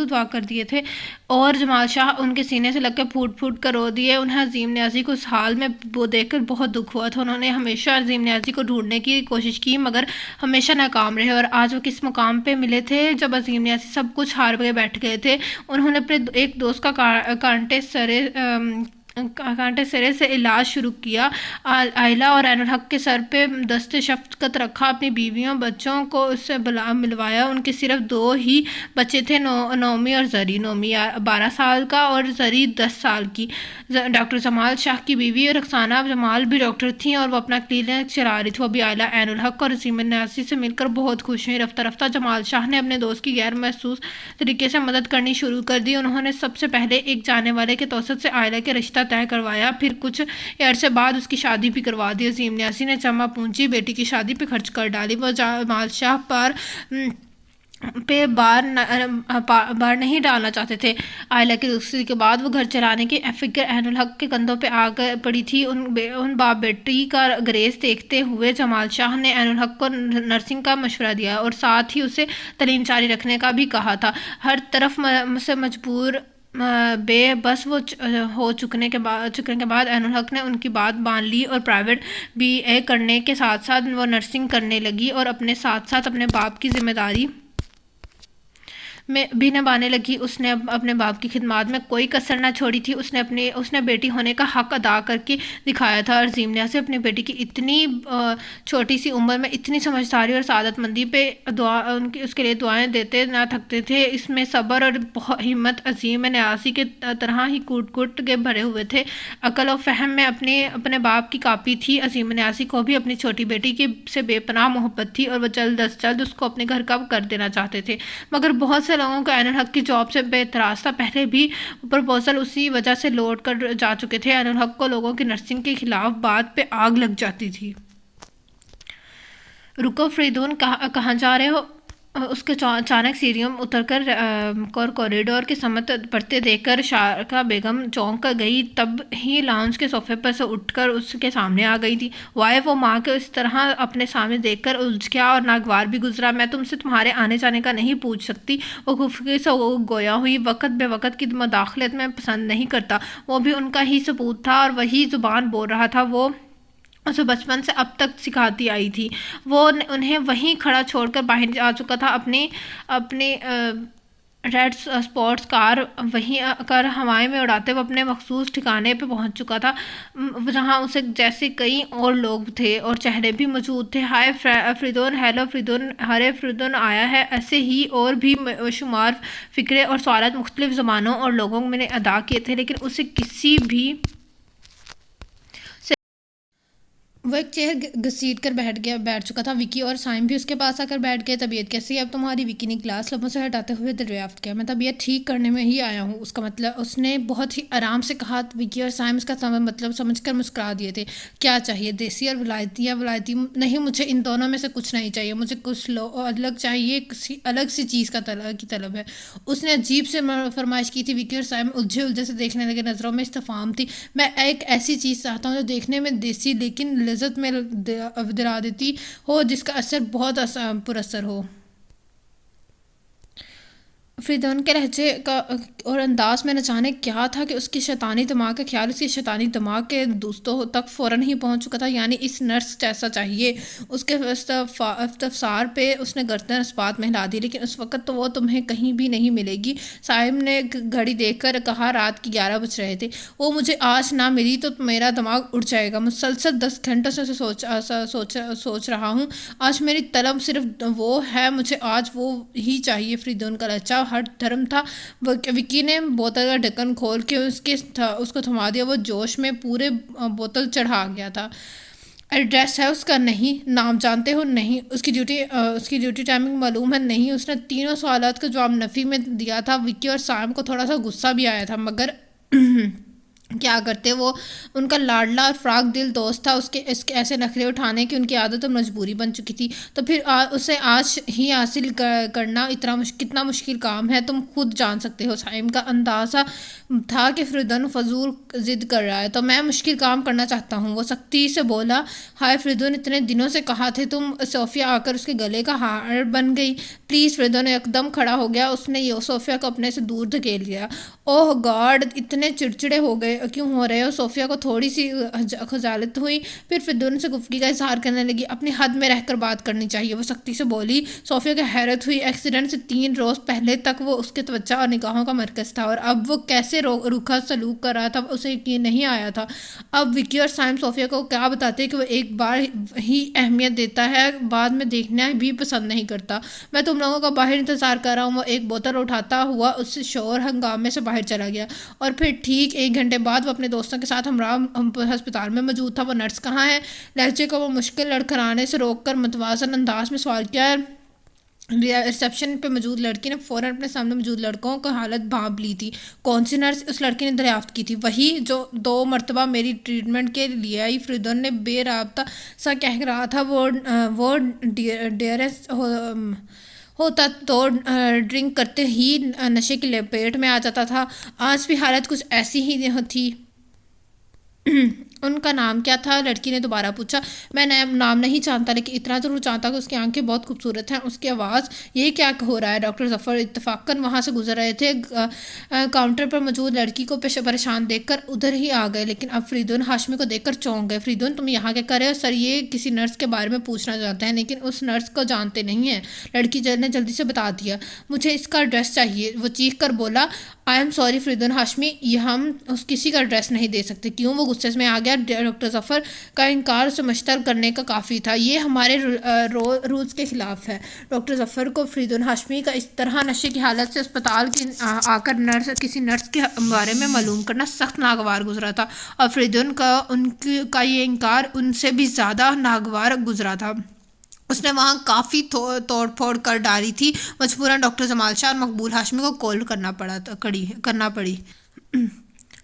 دعا کر دیے تھے، اور جمال شاہ ان کے سینے سے لگ کے پھوٹ پھوٹ کر رو دیے۔ انہیں عظیم نیازی کو اس حال میں وہ دیکھ کر بہت دکھ ہوا تھا۔ انہوں نے ہمیشہ عظیم نیازی کو ڈھونڈنے کی کوشش کی، مگر ہمیشہ ناکام رہے، اور آج وہ کس مقام پہ ملے تھے جب عظیم نیازی سب کچھ ہار کے بیٹھ گئے تھے۔ انہوں نے اپنے ایک دوست کا کانٹے سرے سے علاج شروع کیا۔ عائلہ اور عین الحق کے سر پہ دست شفقت رکھا، اپنی بیویوں بچوں کو اس سے ملوایا۔ ان کے صرف 2 ہی بچے تھے، نومی اور زری۔ نومی 12 سال کا اور زری 10 سال کی۔ ڈاکٹر جمال شاہ کی بیوی رخسانہ جمال بھی ڈاکٹر تھیں، اور وہ اپنا کلینک چلا رہی تھی۔ وہ بھی عائلہ، عین الحق اور عظیم نیازی سے مل کر بہت خوش ہوئی۔ رفتہ رفتہ جمال شاہ نے اپنے دوست کی غیر محسوس طریقے سے مدد کرنی شروع کر دی۔ انہوں نے سب سے پہلے ایک جانے والے کے توسط سے عائلہ کے رشتہ طے کروایا، پھر کچھ عرصے بعد اس کی شادی بھی کروا دی۔ عظیم نیازی نے جمع پونجی بیٹی کی شادی پہ خرچ کر ڈالی۔ وہ جمال شاہ پہ بار نہیں ڈالنا چاہتے تھے۔ عائلہ کی دوسری کے بعد وہ گھر چلانے کی فکر عین الحق کے کندھوں پہ آ پڑی تھی۔ ان باپ بیٹی کا گریز دیکھتے ہوئے جمال شاہ نے عین الحق کو نرسنگ کا مشورہ دیا، اور ساتھ ہی اسے تعلیم جاری رکھنے کا بھی کہا تھا۔ ہر طرف سے مجبور بے بس وہ ہو چکنے کے بعد عین الحق نے ان کی بات مان لی، اور پرائیویٹ BA کرنے کے ساتھ ساتھ وہ نرسنگ کرنے لگی، اور اپنے ساتھ ساتھ اپنے باپ کی ذمہ داری میں بھی نبھانے لگی۔ اس نے اپنے باپ کی خدمات میں کوئی کسر نہ چھوڑی تھی۔ اس نے بیٹی ہونے کا حق ادا کر کے دکھایا تھا۔ اور عظیم نیازی اپنی بیٹی کی اتنی چھوٹی سی عمر میں اتنی سمجھداری اور سعادت مندی پہ اس کے لیے دعائیں دیتے نہ تھکتے تھے۔ اس میں صبر اور ہمت عظیم نیازی کے طرح ہی کوٹ کوٹ کے بھرے ہوئے تھے۔ عقل و فہم میں اپنے باپ کی کاپی تھی۔ عظیم نیازی کو بھی اپنی چھوٹی بیٹی سے بے پناہ محبت تھی اور وہ جلد از جلد اس کو اپنے گھر کا کر دینا چاہتے تھے، مگر بہت سے لوگوں کو عین الحق کی جاب سے بے اعتراض تھا۔ پہلے بھی پرپوزل اسی وجہ سے لوٹ کر جا چکے تھے۔ عین الحق کو لوگوں کی نرسنگ کے خلاف بات پہ آگ لگ جاتی تھی۔ رکو فریدون، کہاں جا رہے ہو؟ اس کے اچانک سیڑھیوں اتر کر کوریڈور کی سمت بڑھتے دیکھ کر شارکا بیگم چونک گئی۔ تب ہی لاؤنج کے صوفے پر سے اٹھ کر اس کے سامنے آ گئی تھی۔ وائے، وہ ماں کو اس طرح اپنے سامنے دیکھ کر الجھ گیا اور ناگوار بھی گزرا۔ میں تم سے تمہارے آنے جانے کا نہیں پوچھ سکتی؟ وہ خفگی سے گویا ہوئی۔ وقت بے وقت کی مداخلت میں پسند نہیں کرتا۔ وہ بھی ان کا ہی سپوت تھا اور وہی زبان بول رہا تھا وہ اسے بچپن سے اب تک سکھاتی آئی تھی۔ وہ انہیں وہیں کھڑا چھوڑ کر باہر آ چکا تھا۔ اپنی ریڈ اسپورٹس کار وہیں کر ہوائیں میں اڑاتے ہوئے اپنے مخصوص ٹھکانے پہ پہنچ چکا تھا، جہاں اسے جیسے کئی اور لوگ تھے اور چہرے بھی موجود تھے۔ ہائے فریدون، ہیلو فریدون، ہرے فریدون آیا ہے۔ ایسے ہی اور بھی شمار فکرے اور سوالات مختلف زبانوں اور لوگوں میں نے ادا کیے تھے، لیکن اسے کسی بھی وہ ایک چیئر گھسیٹ کر بیٹھ چکا تھا۔ وکی اور سائم بھی اس کے پاس آ کر بیٹھ گئے۔ طبیعت کیسی ہے اب تمہاری؟ وکی نے گلاس لبوں سے ہٹاتے ہوئے دریافت کیا۔ میں طبیعت ٹھیک کرنے میں ہی آیا ہوں، اس کا مطلب، اس نے بہت ہی آرام سے کہا۔ وکی اور سائم اس کا مطلب سمجھ کر مسکرا دیے تھے۔ کیا چاہیے، دیسی اور ولایتی یا ولایتی؟ نہیں، مجھے ان دونوں میں سے کچھ نہیں چاہیے، مجھے کچھ الگ چاہیے، کسی الگ سی چیز کی طلب ہے۔ اس نے عجیب سے فرمائش کی تھی۔ وکی اور سائم الجھے سے دیکھنے لگے، نظروں میں استفہام تھی۔ میں ایک ایسی چیز چاہتا ہوں جو دیکھنے میں دیسی لیکن لذت میں دلا دیتی ہو، جس کا اثر بہت پر اثر ہو۔ فریدون کے لہجے کا اور انداز میں نہ جانے کیا تھا کہ اس کی شیطانی دماغ کا خیال اس کی شیطانی دماغ کے دوستوں تک فوراً ہی پہنچ چکا تھا۔ یعنی اس نرس جیسا چاہیے۔ اس کے استفسار پہ اس نے گردن اسپات میں ہلا دی۔ لیکن اس وقت تو وہ تمہیں کہیں بھی نہیں ملے گی۔ سائم نے گھڑی دیکھ کر کہا، رات کی 11 بج رہے تھے۔ وہ مجھے آج نہ ملی تو میرا دماغ اڑ جائے گا۔ مسلسل 10 گھنٹوں سے سوچ رہا ہوں۔ آج میری طلب صرف وہ ہے، مجھے آج وہ ہی چاہیے۔ فریدون کا لہجہ ہر دھرم تھا۔ وکی نے بوتل کا ڈھکن کھول کے اس کو تھما دیا۔ وہ جوش میں پورے بوتل چڑھا گیا تھا۔ ایڈریس ہے اس کا؟ نہیں۔ نام جانتے ہو؟ نہیں۔ اس کی ڈیوٹی ٹائمنگ معلوم ہے؟ نہیں۔ اس نے تینوں سوالات کا جواب نفی میں دیا تھا۔ وکی اور سائم کو تھوڑا سا غصہ بھی آیا تھا، مگر کیا کرتے، وہ ان کا لاڈلا اور فراق دل دوست تھا۔ اس کے ایسے نخرے اٹھانے کی ان کی عادت اور مجبوری بن چکی تھی۔ تو پھر اسے آج ہی حاصل کرنا کتنا مشکل کام ہے، تم خود جان سکتے ہو۔ سائم کا اندازہ تھا کہ فریدون فضول ضد کر رہا ہے، تو میں مشکل کام کرنا چاہتا ہوں، وہ سختی سے بولا۔ ہائے فریدون، اتنے دنوں سے کہا تھے تم۔ صوفیہ آ کر اس کے گلے کا ہار بن گئی۔ پلیز۔ فریدون یکدم کھڑا ہو گیا۔ اس نے صوفیہ کو اپنے سے دور دھکیل دیا۔ اوہ گاڈ، اتنے چڑچڑے ہو گئے کیوں ہو رہے ہو؟ صوفیہ کو تھوڑی سی خجالت ہوئی، پھر فریدون سے گفتگو کا اظہار کرنے لگی۔ اپنی حد میں رہ کر بات کرنی چاہیے، وہ سختی سے بولی۔ صوفیہ کو حیرت ہوئی۔ ایکسیڈنٹ سے 3 روز پہلے تک وہ اس کے توجہ اور نگاہوں کا مرکز تھا، اور اب وہ کیسے روکھا سلوک کر رہا تھا، اسے یقین نہیں آیا تھا۔ اب وکی اور سائم صوفیہ کو کیا بتاتے کہ وہ ایک بار ہی اہمیت دیتا ہے، بعد میں دیکھنا بھی پسند نہیں کرتا۔ میں تم لوگوں کا باہر انتظار کر رہا ہوں۔ وہ ایک بوتل اٹھاتا ہوا اس شور ہنگامے سے باہر چلا گیا، اور پھر ٹھیک 1 گھنٹے بعد وہ اپنے دوستوں کے ساتھ ہمراہ ہسپتال میں موجود تھا۔ وہ نرس کہاں ہے؟ لہجے کو وہ مشکل لڑکھڑانے سے روک کر متوازن انداز میں سوال کیا۔ ریسپشن پہ موجود لڑکی نے فوراً اپنے سامنے موجود لڑکوں کو حالت بھانپ لی تھی۔ کون سی نرس؟ اس لڑکی نے دریافت کی تھی۔ وہی جو 2 مرتبہ میری ٹریٹمنٹ کے لیے آئی۔ فریدون نے بے رابطہ سا کہہ رہا تھا۔ وہ ڈیئرس ہوتا تو ڈرنک کرتے ہی نشے کی لپیٹ میں آ جاتا تھا۔ آج بھی حالت کچھ ایسی ہی تھی۔ ان کا نام کیا تھا؟ لڑکی نے دوبارہ پوچھا۔ میں نام نہیں جانتا، لیکن اتنا ضرور جانتا کہ اس کی آنکھیں بہت خوبصورت ہیں، اس کی آواز۔ یہ کیا ہو رہا ہے؟ ڈاکٹر ظفر اتفاقاً وہاں سے گزر رہے تھے، کاؤنٹر پر موجود لڑکی کو پریشان دیکھ کر ادھر ہی آ گئے، لیکن اب فریدون ہاشمی کو دیکھ کر چونک گئے۔ فریدون تم یہاں کیا کر رہے ہو؟ سر یہ کسی نرس کے بارے میں پوچھنا چاہتے ہیں، لیکن اس نرس کو جانتے نہیں ہیں۔ لڑکی نے جلدی سے بتا دیا، مجھے اس کا ایڈریس چاہیے۔ وہ چیخ کر بولا، آئی ایم سوری فریدون ہاشمی، یہ ہم کسی کا ایڈریس نہیں دے سکتے۔ کیوں؟ وہ غصے میں آ گیا۔ ڈاکٹر ظفر کا انکار اسے مشتعل کرنے کا کافی تھا، یہ ہمارے رولز کے خلاف ہے۔ ڈاکٹر ظفر کو فریدون ہاشمی کا اس طرح نشے کی حالت سے اسپتال کی آ کر کسی نرس کے بارے میں معلوم کرنا سخت ناگوار گزرا تھا، اور فریدون کا یہ انکار ان سے بھی زیادہ ناگوار گزرا تھا۔ اس نے وہاں کافی توڑ پھوڑ کر ڈالی تھی، مجبوراً ڈاکٹر جمال شاہ اور مقبول ہاشمی کو کال کرنا پڑی۔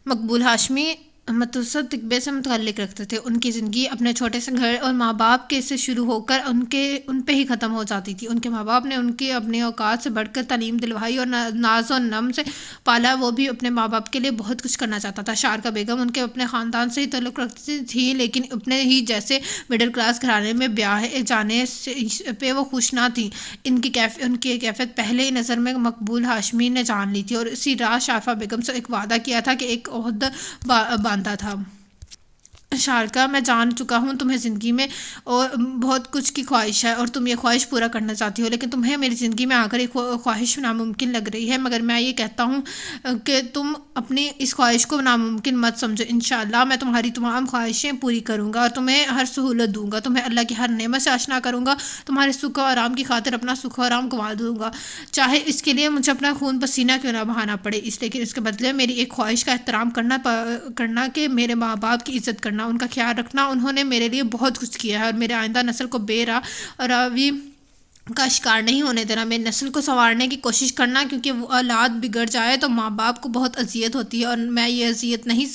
مقبول ہاشمی متصل تقبے سے متعلق رکھتے تھے، ان کی زندگی اپنے چھوٹے سے گھر اور ماں باپ کے سے شروع ہو کر ان پہ ہی ختم ہو جاتی تھی۔ ان کے ماں باپ نے ان کی اپنی اوقات سے بڑھ کر تعلیم دلوائی اور ناز و نم سے پالا۔ وہ بھی اپنے ماں باپ کے لیے بہت کچھ کرنا چاہتا تھا۔ شارکا بیگم ان کے اپنے خاندان سے ہی تعلق رکھتی تھی، لیکن اپنے ہی جیسے مڈل کلاس گھرانے میں بیاہ جانے پہ وہ خوش نہ تھیں۔ ان کی کیفیت پہلے ہی نظر میں مقبول ہاشمی نے جان لی تھی، اور اسی رات شارفا بیگم سے ایک وعدہ کیا تھا کہ ایک عہدہ باندھا تھا۔ شارکا، میں جان چکا ہوں تمہیں زندگی میں اور بہت کچھ کی خواہش ہے، اور تم یہ خواہش پورا کرنا چاہتی ہو، لیکن تمہیں میری زندگی میں آ کر ایک خواہش ناممکن لگ رہی ہے، مگر میں یہ کہتا ہوں کہ تم اپنی اس خواہش کو ناممکن مت سمجھو۔ انشاءاللہ میں تمہاری تمام خواہشیں پوری کروں گا اور تمہیں ہر سہولت دوں گا، تمہیں اللہ کی ہر نعمت سے آشنا کروں گا، تمہارے سکھ و آرام کی خاطر اپنا سکھ و آرام گنوا دوں گا، چاہے اس کے لیے مجھے اپنا خون پسینہ کیوں نہ بہانا پڑے، لیکن اس کے بدلے میری ایک خواہش کا احترام کرنا کہ میرے ماں باپ کی عزت کرنا، ان کا خیال رکھنا۔ انہوں نے میرے لیے بہت کچھ کیا ہے، اور میرے آئندہ نسل کو بے راہ اور روی کا شکار نہیں ہونے دینا۔ میری نسل کو سنوارنے کی کوشش کرنا، کیونکہ وہ اولاد بگڑ جائے تو ماں باپ کو بہت اذیت ہوتی ہے، اور میں یہ اذیت نہیں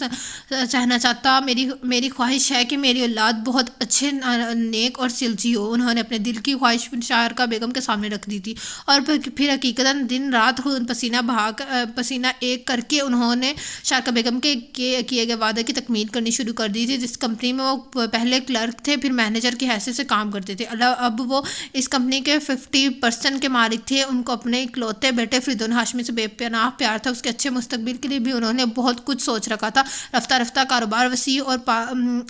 سہنا چاہتا۔ میری خواہش ہے کہ میری اولاد بہت اچھے، نیک اور سلجھی ہو۔ انہوں نے اپنے دل کی خواہش شارکا بیگم کے سامنے رکھ دی تھی، اور پھر حقیقتاً دن رات خون پسینہ ایک کر کے انہوں نے شارکا بیگم کے کیے گئے وعدے کی تکمیل کرنی شروع کر دی تھی۔ جس کمپنی میں وہ پہلے کلرک تھے، پھر مینیجر کی حیثیت سے کام کرتے تھے، اب وہ اس کمپنی کے 50% کے مالک تھے۔ ان کو اپنے اکلوتے بیٹے فریدون ہاشمی سے بے پناہ پیار تھا۔ اس کے اچھے مستقبل کے لیے بھی انہوں نے بہت کچھ سوچ رکھا تھا۔ رفتہ رفتہ کاروبار وسیع اور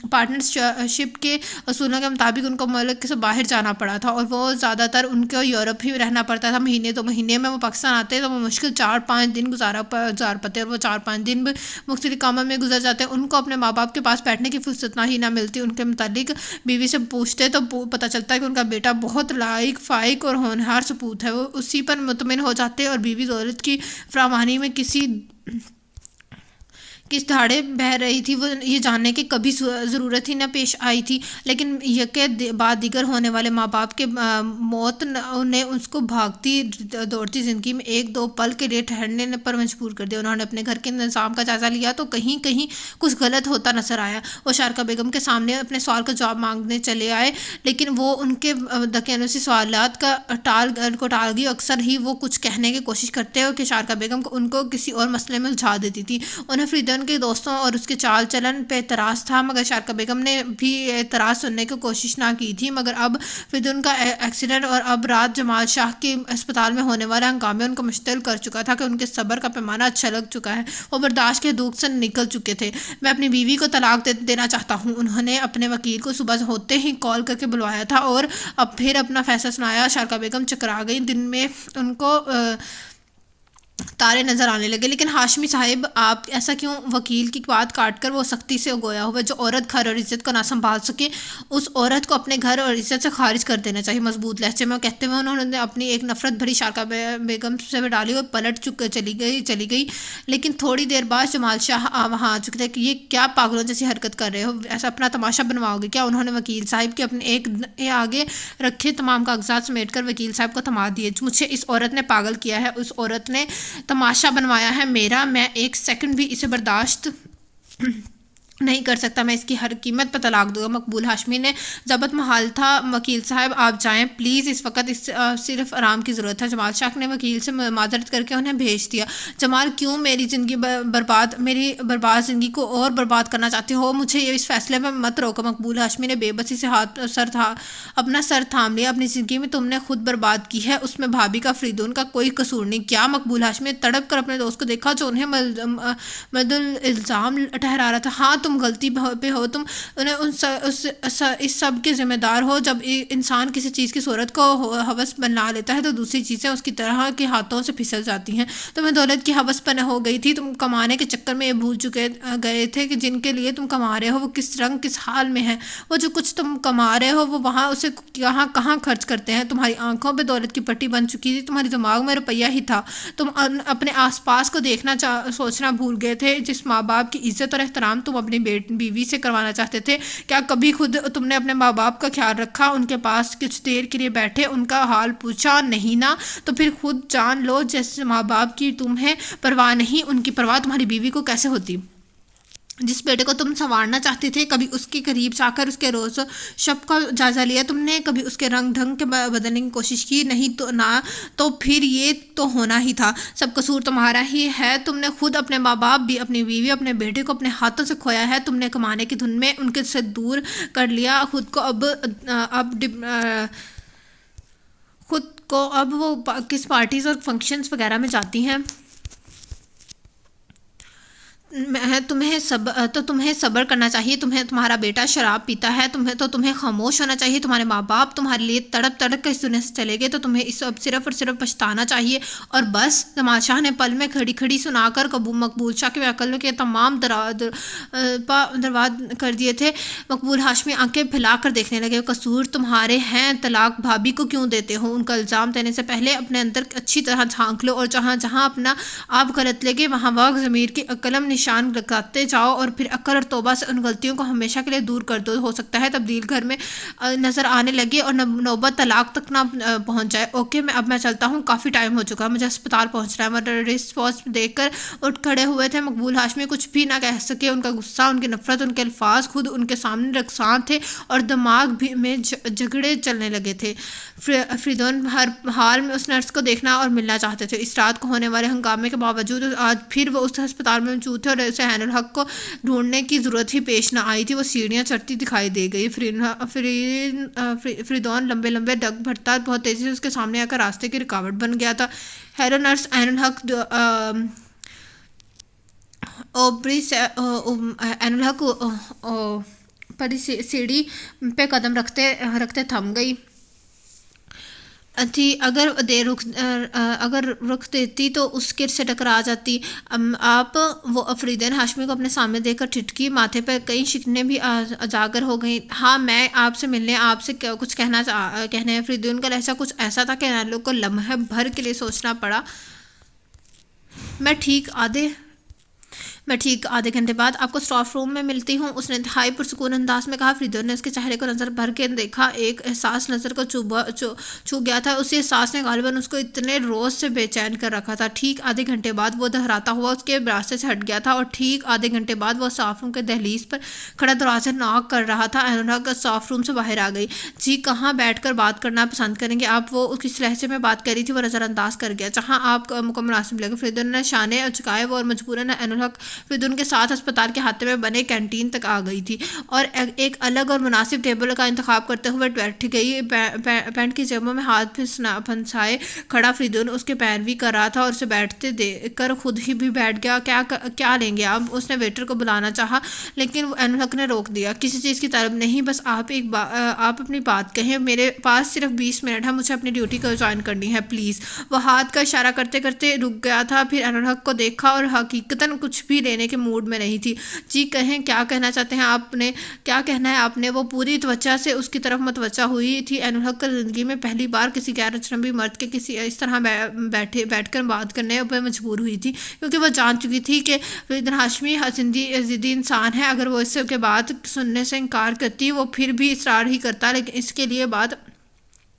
پارٹنرشپ کے اصولوں کے مطابق ان کو ملک سے باہر جانا پڑا تھا، اور وہ زیادہ تر ان کو یورپ ہی رہنا پڑتا تھا۔ مہینے میں وہ پاکستان آتے تو وہ مشکل 4-5 دن گزار پاتے، اور وہ 4-5 دن بھی مختلف کاموں میں گزر جاتے۔ ان کو اپنے ماں باپ کے پاس بیٹھنے کی فرصت نہ ملتی۔ ان کے متعلق بیوی سے پوچھتے تو پتہ چلتا ہے کہ ان کا بیٹا بہت لائق، فائق اور ہونہار سپوت ہے۔ وہ اسی پر مطمئن ہو جاتے، اور بیوی دولت کی فراوانی میں کس دھاڑے بہہ رہی تھی وہ یہ جاننے کی کبھی ضرورت ہی نہ پیش آئی تھی، لیکن یکے بعد دیگر ہونے والے ماں باپ کے موت نے اس کو بھاگتی دوڑتی زندگی میں 1-2 پل کے لیے ٹھہرنے پر مجبور کر دیا۔ انہوں نے اپنے گھر کے نظام کا جائزہ لیا تو کہیں کچھ غلط ہوتا نظر آیا۔ وہ شارکا بیگم کے سامنے اپنے سوال کا جواب مانگنے چلے آئے، لیکن وہ ان کے دقیانوسی سوالات کو ٹال گئی۔ اکثر ہی وہ کچھ کہنے کی کوشش کرتے کہ شارکا بیگم ان کو کسی اور مسئلے میں الجھا دیتی تھی۔ انہیں فریدون کے دوستوں اور اس کے چال چلن پہ اعتراض تھا، مگر شارکا بیگم نے بھی اعتراض سننے کی کوشش نہ کی تھی۔ مگر اب فریدون کا ایکسیڈنٹ اور اب رات جمال شاہ کے اسپتال میں ہونے والا ہنگامے ان کو مشتعل کر چکا تھا کہ ان کے صبر کا پیمانہ چھلک چکا ہے، وہ برداشت کے حدود سے نکل چکے تھے۔ میں اپنی بیوی کو طلاق دینا چاہتا ہوں، انہوں نے اپنے وکیل کو صبح ہوتے ہی کال کر کے بلوایا تھا، اور اب پھر اپنا فیصلہ سنایا۔ شارکا بیگم چکرا گئی۔ دن میں ان کو تارے نظر آنے لگے، لیکن ہاشمی صاحب آپ ایسا کیوں؟ وکیل کی بات کاٹ کر وہ سختی سے گویا ہوا، جو عورت گھر اور عزت کو نہ سنبھال سکے اس عورت کو اپنے گھر اور عزت سے خارج کر دینا چاہیے، مضبوط لہجے میں کہتے ہوئے انہوں نے اپنی ایک نفرت بھری شارکا بیگم سے ڈالی اور پلٹ چلی گئی۔ لیکن تھوڑی دیر بعد جمال شاہ وہاں آ چکے تھے کہ یہ کیا پاگلوں جیسی حرکت کر رہے ہو، ایسا اپنا تماشا بنواؤ گے کیا؟ انہوں نے وکیل صاحب کے اپنے ایک آگے رکھے تمام کاغذات سمیٹ کر وکیل صاحب کو تھما دیے۔ مجھے اس عورت نے پاگل کیا ہے، اس عورت نے تماشا بنوایا ہے میرا، میں ایک سیکنڈ بھی اسے برداشت نہیں کر سکتا، میں اس کی ہر قیمت پہ طلاق دوں گا۔ مقبول ہاشمی نے ضبط محال تھا، وکیل صاحب آپ جائیں پلیز، اس وقت صرف آرام کی ضرورت ہے۔ جمال شاہ نے وکیل سے معذرت کر کے انہیں بھیج دیا۔ جمال کیوں میری زندگی میری برباد زندگی کو اور برباد کرنا چاہتے ہو؟ مجھے اس فیصلے میں مت روکو۔ مقبول ہاشمی نے بے بسی سے اپنا سر تھام لیا۔ اپنی زندگی میں تم نے خود برباد کی ہے، اس میں بھابھی کا فریدون کا کوئی قصور نہیں۔ کیا؟ مقبول ہاشمی نے تڑپ کر اپنے دوست کو دیکھا جو انہیں مد الزام ٹھہرا رہا تھا۔ ہاں تم غلطی پہ ہو، تم اس سب کے ذمہ دار ہو۔ جب انسان کسی چیز کی صورت کو ہوس بنا لیتا ہے تو دوسری چیزیں اس کی طرح کے ہاتھوں سے پھسل جاتی ہیں۔ تمہیں دولت کی ہوس پن ہو گئی تھی، تم کمانے کے چکر میں یہ بھول گئے تھے کہ جن کے لیے تم کما رہے ہو وہ کس رنگ کس حال میں ہیں۔ وہ جو کچھ تم کما رہے ہو وہ وہاں اسے کہاں خرچ کرتے ہیں۔ تمہاری آنکھوں پہ دولت کی پٹی بن چکی تھی، تمہارے دماغ میں روپیہ ہی تھا۔ تم اپنے آس پاس کو دیکھنا سوچنا بھول گئے تھے۔ جس ماں باپ کی عزت اور احترام تم اپنی بیوی سے کروانا چاہتے تھے، کیا کبھی خود تم نے اپنے ماں باپ کا خیال رکھا؟ ان کے پاس کچھ دیر کے لیے بیٹھے، ان کا حال پوچھا نہیں نا؟ تو پھر خود جان لو، جیسے ماں باپ کی تمہیں پرواہ نہیں، ان کی پرواہ تمہاری بیوی کو کیسے ہوتی؟ جس بیٹے کو تم سنوارنا چاہتے تھے، کبھی اس کے قریب جا کر اس کے روز و شب کا جائزہ لیا تم نے؟ کبھی اس کے رنگ ڈھنگ کے بدلنے کی کوشش کی؟ نہیں تو پھر یہ تو ہونا ہی تھا۔ سب قصور تمہارا ہی ہے۔ تم نے خود اپنے ماں باپ بھی، اپنی بیوی، اپنے بیٹے کو اپنے ہاتھوں سے کھویا ہے۔ تم نے کمانے کی دھن میں ان کے سے دور کر لیا خود کو۔ اب وہ کس پارٹیز اور فنکشنز وغیرہ میں جاتی ہیں۔ تمہیں صبر کرنا چاہیے۔ تمہارا بیٹا شراب پیتا ہے، تمہیں خاموش ہونا چاہیے۔ تمہارے ماں باپ تمہارے لیے تڑپ تڑپ کر اس دنیا سے چلے گئے تو تمہیں اس صرف اور صرف پچھتانا چاہیے اور بس۔ جمال شاہ نے پل میں کھڑی سنا کر مقبول شاہ کے عقل کے تمام دروازے کر دیے تھے۔ مقبول ہاشمی آنکھیں پھیلا کر دیکھنے لگے۔ قصور تمہارے ہیں، طلاق بھابھی کو کیوں دیتے ہو؟ ان کا الزام دینے سے پہلے اپنے اندر اچھی طرح جھانک لو اور جہاں جہاں اپنا آپ غلط لگے وہاں ضمیر کی قلم نشان لگاتے جاؤ اور پھر عقل اور توبہ سے ان غلطیوں کو ہمیشہ کے لیے دور کر دو۔ ہو سکتا ہے تبدیل گھر میں نظر آنے لگے اور نوبت طلاق تک نہ پہنچ جائے۔ اوکے اب میں چلتا ہوں، کافی ٹائم ہو چکا، مجھے اسپتال پہنچنا ہے۔ وہ رسپانس دیکھ کر اٹھ کھڑے ہوئے تھے۔ مقبول ہاشمی کچھ بھی نہ کہہ سکے۔ ان کا غصہ، ان کی نفرت، ان کے الفاظ خود ان کے سامنے رقصاں تھے اور دماغ میں جھگڑے چلنے لگے تھے۔ فریدون ہر حال میں اس نرس کو دیکھنا اور ملنا چاہتے تھے۔ اس رات کو ہونے والے ہنگامے کے باوجود آج پھر وہ اس ہسپتال میں موجود تھے اور اسے عین الحق کو ڈھونڈنے کی ضرورت ہی پیش نہ آئی تھی۔ وہ سیڑھیاں چڑھتی دکھائی دے گئی۔ فریدون لمبے لمبے ڈگ بھرتا بہت تیزی سے اس کے سامنے آ کر راستے کی رکاوٹ بن گیا تھا۔ ہیلو نرس عین الحق پری سیڑھی پہ قدم رکھتے تھم گئی تھی۔ اگر رخ دیتی تو اس کے سے ٹکرا جاتی آپ۔ وہ فریدون ہاشمی کو اپنے سامنے دیکھ کر ٹھٹکی، ماتھے پر کئی شکنیں بھی اجاگر ہو گئیں۔ ہاں میں آپ سے ملنے، آپ سے کچھ کہنے ہیں۔ فریدون کا لہجہ کچھ ایسا تھا کہ نالوں کو لمحے بھر کے لیے سوچنا پڑا۔ میں ٹھیک آدھے گھنٹے بعد آپ کو اسٹاف روم میں ملتی ہوں، اس نے انتہائی پرسکون انداز میں کہا۔ فریدون نے اس کے چہرے کو نظر بھر کے دیکھا۔ ایک احساس نظر کو چھو گیا تھا۔ اسی احساس نے غالباً اس کو اتنے روز سے بے چین کر رکھا تھا۔ ٹھیک آدھے گھنٹے بعد وہ دہراتا ہوا اس کے راستے سے ہٹ گیا تھا اور ٹھیک آدھے گھنٹے بعد وہ اسٹاف روم کے دہلیز پر کھڑا دروازے ناک کر رہا تھا۔ عین الحق اسٹاف روم سے باہر آ گئی۔ جی کہاں بیٹھ کر بات کرنا پسند کریں گے آپ؟ وہ کس لہجے میں بات کر رہی تھی وہ نظر انداز کر گیا۔ جہاں آپ کو مناسب لگے۔ فریدون نے شانے جھکائے وہ اور مجبوراً عین الحق فریدون کے ساتھ اسپتال کے ہاتھے میں بنے کینٹین تک آ گئی تھی اور ایک الگ اور مناسب ٹیبل کا انتخاب کرتے ہوئے بیٹھ گئی۔ پینٹ کی جیبوں میں ہاتھ پھنسائے کھڑا فریدون اس کی پیروی کر رہا تھا اور اسے بیٹھتے دیکھ کر خود ہی بھی بیٹھ گیا۔ کیا لیں گے آپ؟ اس نے ویٹر کو بلانا چاہا لیکن عین الحق نے روک دیا۔ کسی چیز کی طلب نہیں، بس آپ اپنی بات کہیں۔ میرے پاس صرف 20 منٹ ہے، مجھے اپنی ڈیوٹی کو جوائن کرنی ہے پلیز۔ وہ ہاتھ کا اشارہ کرتے کرتے رک گیا تھا، پھر عین الحق کو دیکھا اور حقیقتاً کچھ بھی لینے کے موڈ میں نہیں تھی۔ جی کہیں، کیا کہنا چاہتے ہیں آپ نے؟ کیا کہنا ہے آپ نے؟ وہ پوری توجہ سے اس کی طرف متوجہ ہوئی تھی۔ عین الحق کا زندگی میں پہلی بار کسی غیر اجنبی مرد کے اس طرح بیٹھ کر بات کرنے پہ مجبور ہوئی تھی، کیونکہ وہ جان چکی تھی کہ فریدون ہاشمی ضدی انسان ہے۔ اگر وہ اس کے بات سننے سے انکار کرتی وہ پھر بھی اصرار ہی کرتا، لیکن اس کے لیے بات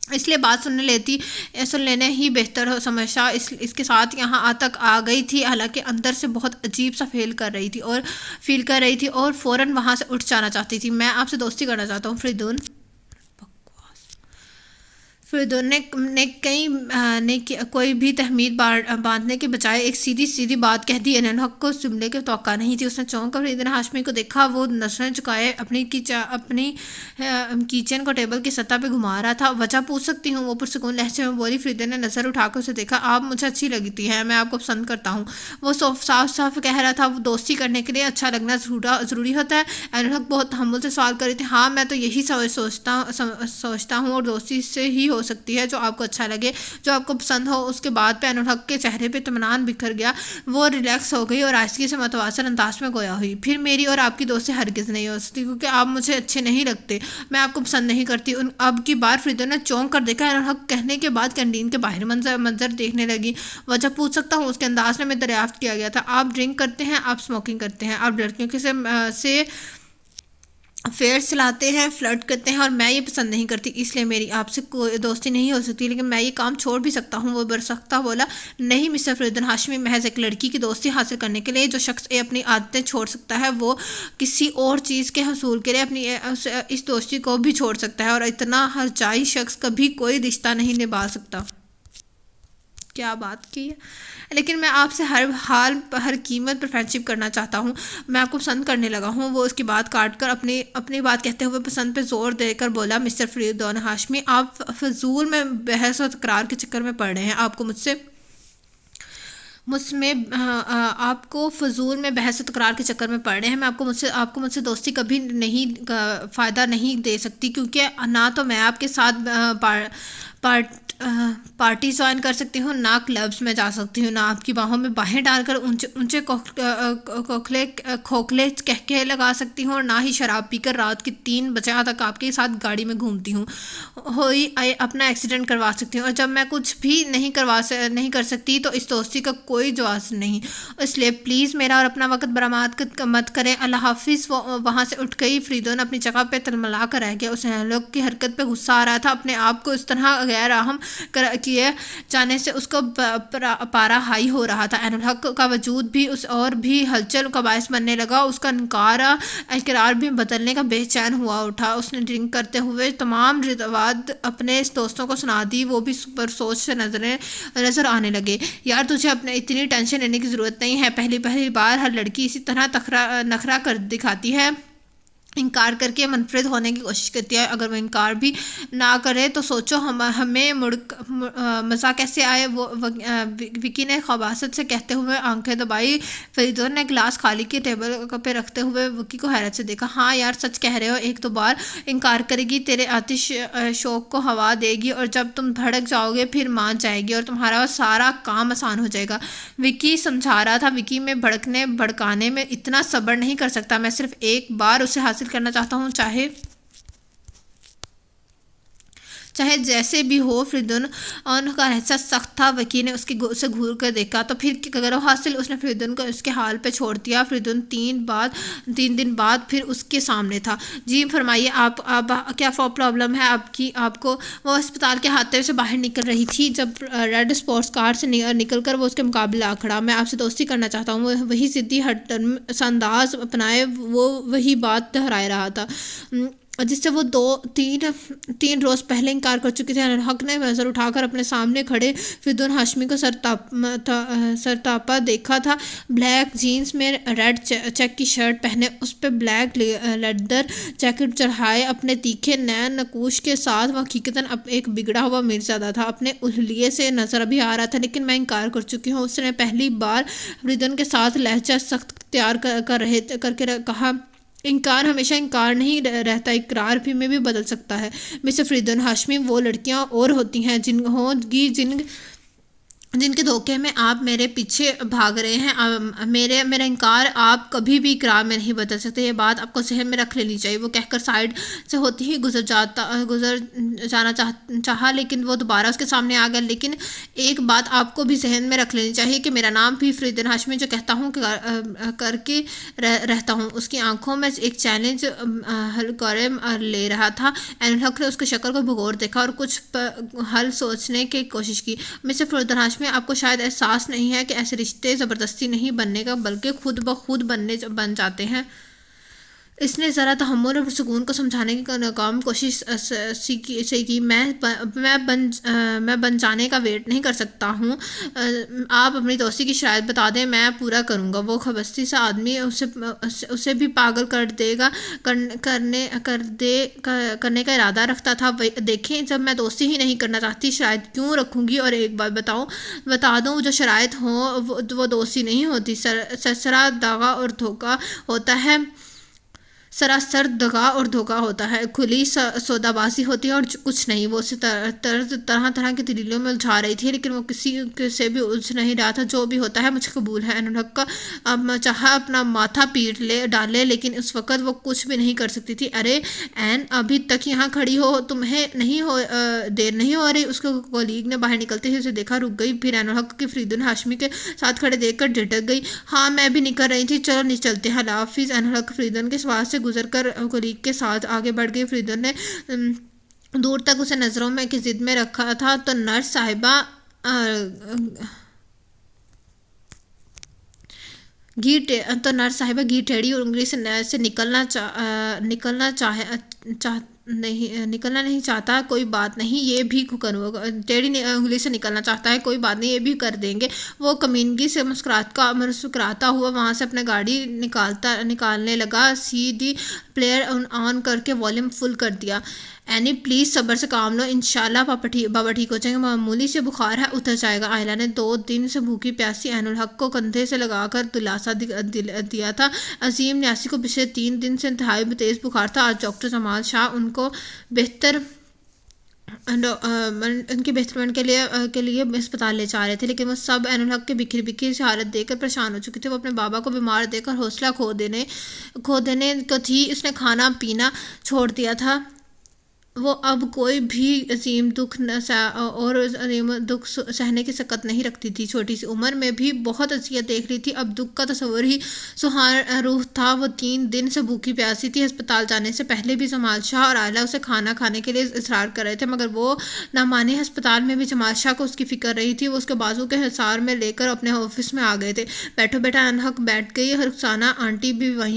اس لیے بات سن لینے ہی بہتر ہو سمجھا۔ اس کے ساتھ یہاں تک آ گئی تھی، حالانکہ اندر سے بہت عجیب سا فیل کر رہی تھی اور فوراً وہاں سے اٹھ جانا چاہتی تھی۔ میں آپ سے دوستی کرنا چاہتا ہوں فریدون نے کوئی بھی تہمید باندھنے کے بجائے ایک سیدھی بات کہہ دی۔ انل حق کو جملے کی توقع نہیں تھی۔ اس نے چونک کر فریدون ہاشمی کو دیکھا۔ وہ نظریں جھکائے اپنی کیچن کو ٹیبل کی سطح پہ گھما رہا تھا۔ وجہ پوچھ سکتی ہوں؟ وہ پرسکون لہجے میں بولی۔ فریدون نے نظر اٹھا کر اسے دیکھا۔ آپ مجھے اچھی لگتی ہیں، میں آپ کو پسند کرتا ہوں، وہ صاف کہہ رہا تھا۔ وہ دوستی کرنے کے لیے اچھا لگنا ضروری ہوتا ہے؟ انل حق بہت تحمل سے سوال کر رہی تھی۔ ہاں میں تو یہی سوچتا ہوں، اور دوستی سے ہی ہو سکتی ہے جو آپ کو اچھا لگے، جو آپ کو پسند ہو۔ اس کے بعد پہ انل حق کے چہرے پہ اطمینان بکھر گیا۔ وہ ریلیکس ہو گئی اور آہستگی سے متواضع انداز میں گویا ہوئی۔ پھر میری اور آپ کی دوستی ہرگز نہیں ہو سکتی، کیونکہ آپ مجھے اچھے نہیں لگتے، میں آپ کو پسند نہیں کرتی۔ اب کی بار فریدون نے چونک کر دیکھا۔ انل حق کہنے کے بعد کینٹین کے باہر منظر دیکھنے لگی۔ وجہ پوچھ سکتا ہوں؟ اس کے انداز میں دریافت کیا گیا تھا۔ آپ ڈرنک کرتے ہیں، آپ اسموکنگ کرتے ہیں، آپ لڑکیوں سے افیئر چلاتے ہیں، فلرٹ کرتے ہیں، اور میں یہ پسند نہیں کرتی، اس لیے میری آپ سے کوئی دوستی نہیں ہو سکتی، لیکن میں یہ کام چھوڑ بھی سکتا ہوں۔ وہ برسختہ بولا۔ نہیں مسٹر فریدون ہاشمی، محض ایک لڑکی کی دوستی حاصل کرنے کے لیے جو شخص اپنی عادتیں چھوڑ سکتا ہے، وہ کسی اور چیز کے حصول کے لیے اپنی اس دوستی کو بھی چھوڑ سکتا ہے، اور اتنا ہرجائی شخص کبھی کوئی رشتہ نہیں نبھا سکتا۔ کیا بات کی ہے! لیکن میں آپ سے ہر حال ہر قیمت پر فرینڈشپ کرنا چاہتا ہوں، میں آپ کو پسند کرنے لگا ہوں۔ وہ اس کی بات کاٹ کر اپنی بات کہتے ہوئے پسند پہ زور دے کر بولا۔ مسٹر فریدون ہاشمی، آپ فضول میں بحث و تکرار کے چکر میں پڑ رہے ہیں۔ آپ کو فضول میں بحث و تکرار کے چکر میں پڑ رہے ہیں۔ میں آپ کو مجھ سے دوستی کبھی نہیں فائدہ نہیں دے سکتی، کیونکہ نہ تو میں آپ کے ساتھ پارٹی جوائن کر سکتی ہوں، نہ کلبز میں جا سکتی ہوں، نہ آپ کی باہوں میں باہیں ڈال کر اونچے کھوکھلے کہکے لگا سکتی ہوں، اور نہ ہی شراب پی کر رات کے 3 بجے تک آپ کے ساتھ گاڑی میں گھومتی ہوں، اپنا ایکسیڈنٹ کروا سکتی ہوں، اور جب میں کچھ بھی نہیں کر سکتی تو اس دوستی کا کوئی جواز نہیں۔ اس لیے پلیز میرا اور اپنا وقت برباد مت کریں۔ اللہ حافظ۔ وہ وہاں سے اٹھ گئی۔ فریدون اپنی جگہ پہ تلملا کر رہ گیا۔ اسے لوگ کی حرکت پہ غصہ آ رہا تھا۔ اپنے آپ کو اس طرح غیر اہم کیے جانے سے اس کو پارا ہائی ہو رہا تھا۔ انل حق کا وجود بھی اور بھی ہلچل کا باعث بننے لگا۔ اس کا اقرار بھی بدلنے کا بے چین ہوا اٹھا۔ اس نے ڈرنک کرتے ہوئے تمام روایات اپنے دوستوں کو سنا دی۔ وہ بھی پر سوچ سے نظر آنے لگے۔ یار تجھے اتنی ٹینشن لینے کی ضرورت نہیں ہے۔ پہلی بار ہر لڑکی اسی طرح نخرہ کر دکھاتی ہے، انکار کر کے منفرد ہونے کی کوشش کرتی ہے۔ اگر وہ انکار بھی نہ کرے تو سوچو ہمیں مزہ کیسے آئے۔ وکی نے خباثت سے کہتے ہوئے آنکھیں دبائی۔ فریدون نے گلاس خالی کی ٹیبل پہ رکھتے ہوئے وکی کو حیرت سے دیکھا۔ ہاں یار سچ کہہ رہے ہو، 1-2 بار انکار کرے گی، تیرے آتش شوق کو ہوا دے گی، اور جب تم بھڑک جاؤ گے پھر مان جائے گی، اور تمہارا سارا کام آسان ہو جائے گا۔ وکی سمجھا رہا تھا۔ وکی میں بھڑکانے میں اتنا صبر نہیں کر سکتا۔ میں صرف ایک بار اسے حاصل کرنا چاہتا ہوں، چاہے جیسے بھی ہو۔ فریدون کا لہجہ سخت تھا۔ وکی نے اسے گھور کر دیکھا۔ تو پھر کرو حاصل۔ اس نے فریدون کو اس کے حال پہ چھوڑ دیا۔ فریدون 3 دن بعد پھر اس کے سامنے تھا۔ جی فرمائیے، آپ کیا پرابلم ہے آپ کو؟ وہ اسپتال کے ہاتھے سے باہر نکل رہی تھی جب ریڈ اسپورٹس کار سے نکل کر وہ اس کے مقابلے آ کھڑا۔ میں آپ سے دوستی کرنا چاہتا ہوں۔ وہ وہی ضدی سا انداز اپنائے وہ وہی بات دہرائے رہا تھا جس سے وہ 2-3 روز پہلے انکار کر چکی تھی۔ انل حق نے نظر اٹھا کر اپنے سامنے کھڑے فریدون ہاشمی کو سرتاپا دیکھا تھا۔ بلیک جینز میں ریڈ چیک کی شرٹ پہنے، اس پہ بلیک لیدر جیکٹ چڑھائے، اپنے تیکھے نین نقوش کے ساتھ وہ حقیقتاً ایک بگڑا ہوا مرزادہ تھا۔ اپنے اہلیے سے نظر ابھی آ رہا تھا، لیکن میں انکار کر چکی ہوں۔ اس نے پہلی بار فریدون کے ساتھ لہجہ سخت اختیار کر کے کہا۔ انکار ہمیشہ انکار نہیں رہتا، اقرار میں بھی بدل سکتا ہے۔ مسٹر فریدون ہاشمی، وہ لڑکیاں اور ہوتی ہیں جن جن کے دھوکے میں آپ میرے پیچھے بھاگ رہے ہیں، میرا انکار آپ کبھی بھی اقرار میں نہیں بدل سکتے، یہ بات آپ کو ذہن میں رکھ لینی چاہیے۔ وہ کہہ کر سائڈ سے ہوتی ہی گزر جانا چاہا، لیکن وہ دوبارہ اس کے سامنے آ گیا۔ لیکن ایک بات آپ کو بھی ذہن میں رکھ لینی چاہیے کہ میرا نام بھی فرید الدین ہاشمی، جو کہتا ہوں کر کے رہتا ہوں۔ اس کی آنکھوں میں ایک چیلنج کرے لے رہا تھا۔ عین الحق نے اس کی شکل کو بغور دیکھا اور کچھ حل سوچنے کی کوشش کی۔ مسٹر فرید الدین ہاشمی، آپ کو شاید احساس نہیں ہے کہ ایسے رشتے زبردستی نہیں بننے کا، بلکہ خود بخود بن جاتے ہیں۔ اس نے ذرا تحمل اور سکون کو سمجھانے کی ناکام کوشش سے کی۔ میں بن جانے کا ویٹ نہیں کر سکتا ہوں، آپ اپنی دوستی کی شرائط بتا دیں، میں پورا کروں گا۔ وہ خبیث سا آدمی اسے بھی پاگل کرنے کا ارادہ رکھتا تھا۔ دیکھیں، جب میں دوستی ہی نہیں کرنا چاہتی، شرائط کیوں رکھوں گی؟ اور ایک بات بتا دوں، جو شرائط ہوں وہ دوستی نہیں ہوتی، سراسر دغا اور دھوکہ ہوتا ہے۔ سراسر دغا اور دھوکہ ہوتا ہے، کھلی سودا بازی ہوتی ہے اور کچھ نہیں۔ وہ اسے طرح طرح کی دلیلوں میں الجھا رہی تھی، لیکن وہ کسی سے بھی الجھ نہیں رہا تھا۔ جو بھی ہوتا ہے مجھے قبول ہے۔ عین الحق کا چاہا اپنا ماتھا پیٹ ڈالے، لیکن اس وقت وہ کچھ بھی نہیں کر سکتی تھی۔ ارے عین، ابھی تک یہاں کھڑی ہو، تمہیں دیر نہیں ہو رہی؟ اس کے کولیگ نے باہر نکلتے ہی اسے دیکھا، رک گئی، پھر عین الحق کے فرید الدین ہاشمی کے ساتھ کھڑے دیکھ کر جھٹک گئی۔ ہاں، میں بھی نکل رہی تھی، چلو چلتے ہیں، اللہ حافظ۔ عین الحق فرید الدین کے پاس سے گزر کر کولیگ کے ساتھ آگے بڑھ گئی۔ فرید الدین نے دور تک اسے نظروں میں کی زد میں رکھا تھا تو نرس صاحبہ گھی ٹیڑھی اور انگلی سے نکلنا نہیں چاہتا، کوئی بات نہیں، یہ بھی ٹیڑھی انگلی سے نکلنا چاہتا ہے، کوئی بات نہیں، یہ بھی کر دیں گے۔ وہ کمینگی سے مسکراتا ہوا وہاں سے اپنا گاڑی نکالنے لگا۔ سی ڈی پلیئر آن کر کے والیوم فل کر دیا۔ اینی پلیز صبر سے کام لو، انشاءاللہ بابا ٹھیک ہو جائیں گے، معمولی سے بخار ہے، اتر جائے گا۔ عائلہ نے 2 دن سے بھوکی پیاسی عین الحق کو کندھے سے لگا کر دلاسا دیا تھا۔ عظیم نیاسی کو پچھلے 3 دن سے انتہائی تیز بخار تھا۔ آج ڈاکٹر جمال شاہ ان کے بہترمند کے لیے اسپتال لے جا رہے تھے، لیکن وہ سب عین الحق کے بکھری سی حالت دیکھ کر پریشان ہو چکے تھے۔ وہ اپنے بابا کو بیمار دیکھ کر حوصلہ کھو دینے کو تھی۔ اس نے کھانا پینا چھوڑ دیا تھا۔ وہ اب کوئی بھی عظیم دکھ سہنے کی سکت نہیں رکھتی تھی۔ چھوٹی سی عمر میں بھی بہت اذیت دیکھ لی تھی، اب دکھ کا تصور ہی سہانا روح تھا۔ وہ 3 دن سے بھوکی پیاسی تھی۔ ہسپتال جانے سے پہلے بھی جمال شاہ اور عائلہ اسے کھانا کھانے کے لیے اصرار کر رہے تھے، مگر وہ نہ مانی۔ ہسپتال میں بھی جمال شاہ کو اس کی فکر رہی تھی۔ وہ اس کے بازو کے حصار میں لے کر اپنے آفس میں آ گئے تھے۔ بیٹھو بیٹا، عین الحق بیٹھ گئی۔ رخسانہ آنٹی بھی وہاں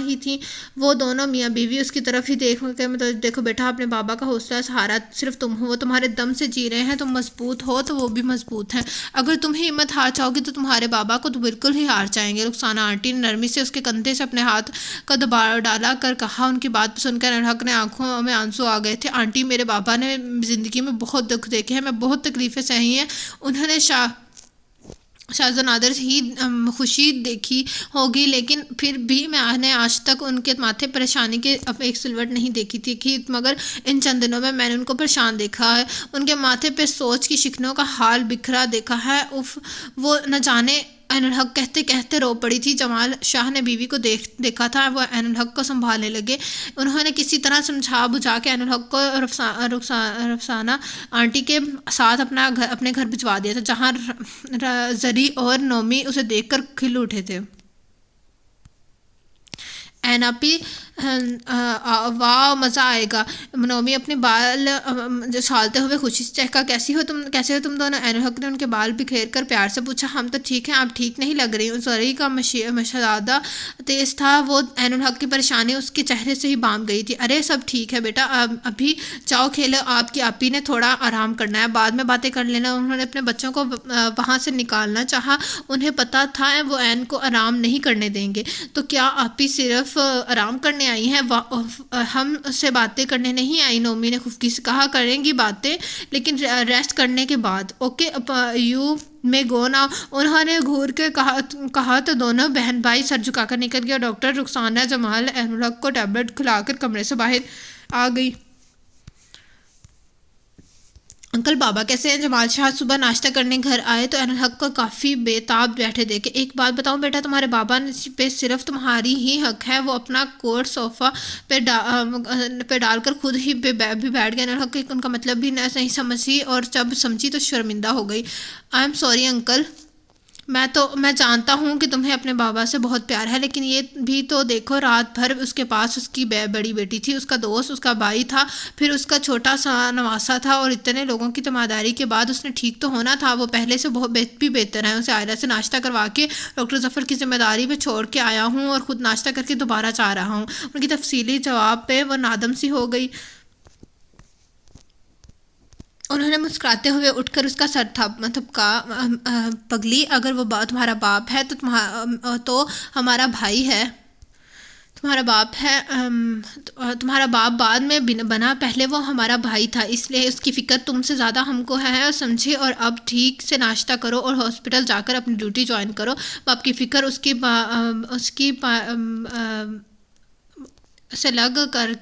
ہی تھیں۔ وہ دونوں میاں بیوی اس کی طرف ہی دیکھو بیٹا، اپنے بابا کا حوصلہ سہارا صرف تم ہو، وہ تمہارے دم سے جی رہے ہیں، تم مضبوط ہو تو وہ بھی مضبوط ہیں۔ اگر تم ہی ہمت ہار جاؤ گی تو تمہارے بابا کو تو بالکل ہی ہار جائیں گے۔ رخسانہ آنٹی نے نرمی سے اس کے کندھے سے اپنے ہاتھ کا دباؤ ڈالا کر کہا۔ ان کی بات سن کر عین الحق نے آنکھوں میں آنسو آ گئے تھے۔ آنٹی، میرے بابا نے زندگی میں بہت دکھ دیکھے ہیں، میں بہت تکلیفیں سہی ہیں، انہوں نے شاہزادہ نادر ہی خوشی دیکھی ہوگی، لیکن پھر بھی میں نے آج تک ان کے ماتھے پریشانی کی ایک سلوٹ نہیں دیکھی تھی، مگر ان چند دنوں میں نے ان کو پریشان دیکھا ہے، ان کے ماتھے پہ سوچ کی شکنوں کا حال بکھرا دیکھا ہے۔ اف، وہ نہ جانے، عین الحق کہتے کہتے رو پڑی تھی۔ جمال شاہ نے بیوی کو دیکھا تھا، وہ عین الحق کو سنبھالنے لگے۔ انہوں نے کسی طرح سمجھا بجھا کے عین الحق کو رخسانہ آنٹی کے ساتھ اپنے گھر بھجوا دیا تھا، جہاں زری اور نومی اسے دیکھ کر کھل اٹھے تھے۔ این آپی، واہ، مزہ آئے گا۔ نومی اپنے بال جھالتے ہوئے خوشی سے چہکا۔ کیسے ہو تم دونوں؟ عین الحق نے ان کے بال بکھیر کر پیار سے پوچھا۔ ہم تو ٹھیک ہیں، آپ ٹھیک نہیں لگ رہی۔ زری کا مشاہدہ تیز تھا، وہ عین الحق کی پریشانی اس کے چہرے سے ہی بام گئی تھی۔ ارے سب ٹھیک ہے بیٹا، ابھی جاؤ کھیلو، آپ کی آپی نے تھوڑا آرام کرنا ہے، بعد میں باتیں کر لینا۔ انہوں نے اپنے بچوں کو وہاں سے نکالنا چاہا، انہیں پتہ تھا وہ عین کو آرام نہیں کرنے دیں گے۔ تو کیا آپی صرف آرام کرنے آئی ہیں؟ ہم سے باتیں کرنے نہیں آئی، نومی نے خفگی سے کہا۔ کریں گی باتیں، لیکن ریسٹ کرنے کے بعد۔ اوکے، یو میں گو ناؤ، انہوں نے گھور کے کہا تو دونوں بہن بھائی سر جھکا کر نکل گیا۔ ڈاکٹر رخسانہ جمال عین الحق کو ٹیبلٹ کھلا کر کمرے سے باہر آ گئی۔ انکل بابا کیسے ہیں؟ جمال شاہ صبح ناشتہ کرنے گھر آئے تو عین الحق کو کافی بے تاب بیٹھے دیکھے. ایک بات بتاؤں بیٹا، تمہارے بابا پہ صرف تمہاری ہی حق ہے. وہ اپنا کوٹ صوفہ پہ ڈال کر خود ہی بھی بیٹھ گئے. عین الحق ان کا مطلب بھی نہیں سمجھی، اور جب سمجھی تو شرمندہ ہو گئی. آئی ایم سوری انکل، میں جانتا ہوں کہ تمہیں اپنے بابا سے بہت پیار ہے، لیکن یہ بھی تو دیکھو، رات بھر اس کے پاس اس کی بڑی بیٹی تھی، اس کا دوست، اس کا بھائی تھا، پھر اس کا چھوٹا سا نواسا تھا، اور اتنے لوگوں کی تیمارداری کے بعد اس نے ٹھیک تو ہونا تھا. وہ پہلے سے بہت بھی بہتر ہے. اسے عائلہ سے ناشتہ کروا کے ڈاکٹر ظفر کی ذمہ داری پہ چھوڑ کے آیا ہوں، اور خود ناشتہ کر کے دوبارہ جا رہا ہوں. ان کی تفصیلی جواب پہ وہ نادم سی ہو گئی. انہوں نے مسکراتے ہوئے اٹھ کر اس کا سر تھپکا. پگلی، اگر وہ تمہارا باپ ہے تو ہمارا بھائی ہے. تمہارا باپ بعد میں بنا، پہلے وہ ہمارا بھائی تھا، اس لیے اس کی فکر تم سے زیادہ ہم کو ہے، اور سمجھے. اور اب ٹھیک سے ناشتہ کرو اور ہاسپٹل جا کر اپنی ڈیوٹی جوائن کرو. باپ کی فکر اس کی سے لگ کر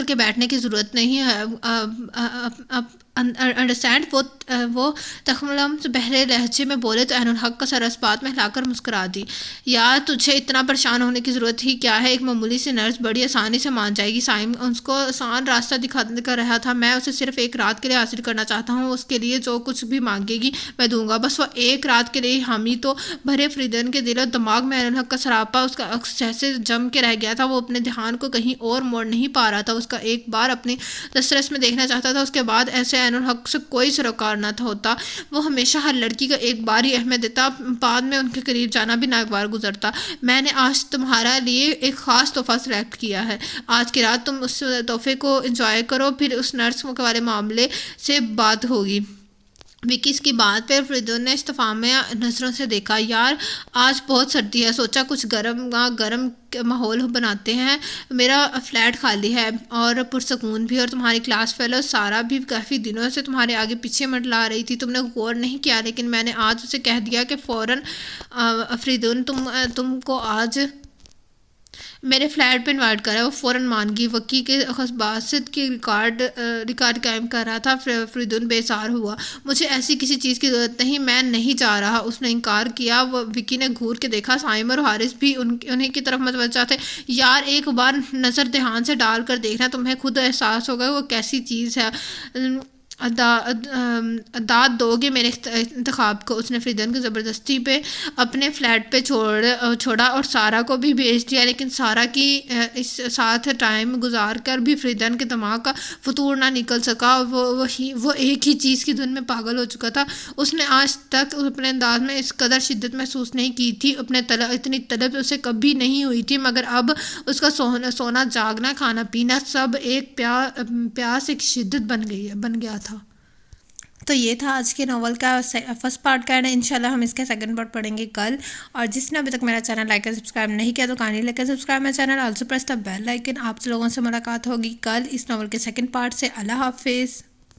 کے بیٹھنے کی ضرورت نہیں ہے. انڈرسٹینڈ. وہ تخملم سے بہرے لہجے میں بولے تو عین الحق کا سر اس بات میں ہلا کر مسکرا دی. یار تجھے اتنا پریشان ہونے کی ضرورت ہی کیا ہے؟ ایک معمولی سی نرس بڑی آسانی سے مان جائے گی. سائم اس کو آسان راستہ دکھا کر رہا تھا. میں اسے صرف ایک رات کے لیے حاصل کرنا چاہتا ہوں. اس کے لیے جو کچھ بھی مانگے گی میں دوں گا، بس وہ ایک رات کے لیے. حامی تو بھرے فریدن کے دل و دماغ میں عین الحق کا سراپا اس کا عکس جیسے جم کے رہ گیا تھا. وہ اپنے دھیان کو کہیں اور موڑ نہیں پا رہا تھا. اس کا ایک بار اپنی دسترس میں دیکھنا چاہتا تھا، اس کے بعد ایسے عین الحق سے کوئی سروکار نہ ہوتا. وہ ہمیشہ ہر لڑکی کو ایک بار ہی اہمیت دیتا، بعد میں ان کے قریب جانا بھی ناگوار گزرتا. میں نے آج تمہارا لیے ایک خاص تحفہ سلیکٹ کیا ہے. آج کی رات تم اس تحفے کو انجوائے کرو، پھر اس نرس والے معاملے سے بات ہوگی. وکی اس کی بات پہ فریدون نے استفہامیہ نظروں سے دیکھا. یار آج بہت سردی ہے، سوچا کچھ گرم ماحول بناتے ہیں. میرا فلیٹ خالی ہے اور پرسکون بھی، اور تمہاری کلاس فیلو سارا بھی کافی دنوں سے تمہارے آگے پیچھے منڈلا رہی تھی. تم نے غور نہیں کیا، لیکن میں نے آج اسے کہہ دیا کہ فوراً فریدون تم کو آج میرے فلیٹ پہ انوائٹ کرا. وہ فوراً مان گئی. وکی کے خباثت کی ریکارڈ قائم کر رہا تھا. فریدون بیزار ہوا. مجھے ایسی کسی چیز کی ضرورت نہیں، میں نہیں جا رہا. اس نے انکار کیا. وکی نے گھور کے دیکھا. سائم اور حارث بھی انہیں کی طرف متوجہ تھے. یار ایک بار نظر دھیان سے ڈال کر دیکھنا، تمہیں خود احساس ہوگا وہ کیسی چیز ہے. داد دو گے میرے انتخاب کو؟ اس نے فریدن کو زبردستی پہ اپنے فلیٹ پہ چھوڑا اور سارا کو بھی بھیج دیا. لیکن سارا کی اس ساتھ ٹائم گزار کر بھی فریدن کے دماغ کا فطور نہ نکل سکا. وہ ایک ہی چیز کی دھن میں پاگل ہو چکا تھا. اس نے آج تک اپنے انداز میں اس قدر شدت محسوس نہیں کی تھی. اتنی طلب اسے کبھی نہیں ہوئی تھی، مگر اب اس کا سونا جاگنا، کھانا پینا سب ایک پیاس ایک شدت بن گیا تھا. تو یہ تھا آج کے ناول کا فرسٹ پارٹ کا ہے. انشاءاللہ ہم اس کے سیکنڈ پارٹ پڑھیں گے کل. اور جس نے ابھی تک میرا چینل لائک اور سبسکرائب نہیں کیا تو کہانی لے کر subscribe my channel, also press the bell icon. آپ سے لوگوں سے ملاقات ہوگی کل اس ناول کے سیکنڈ پارٹ سے. اللہ حافظ.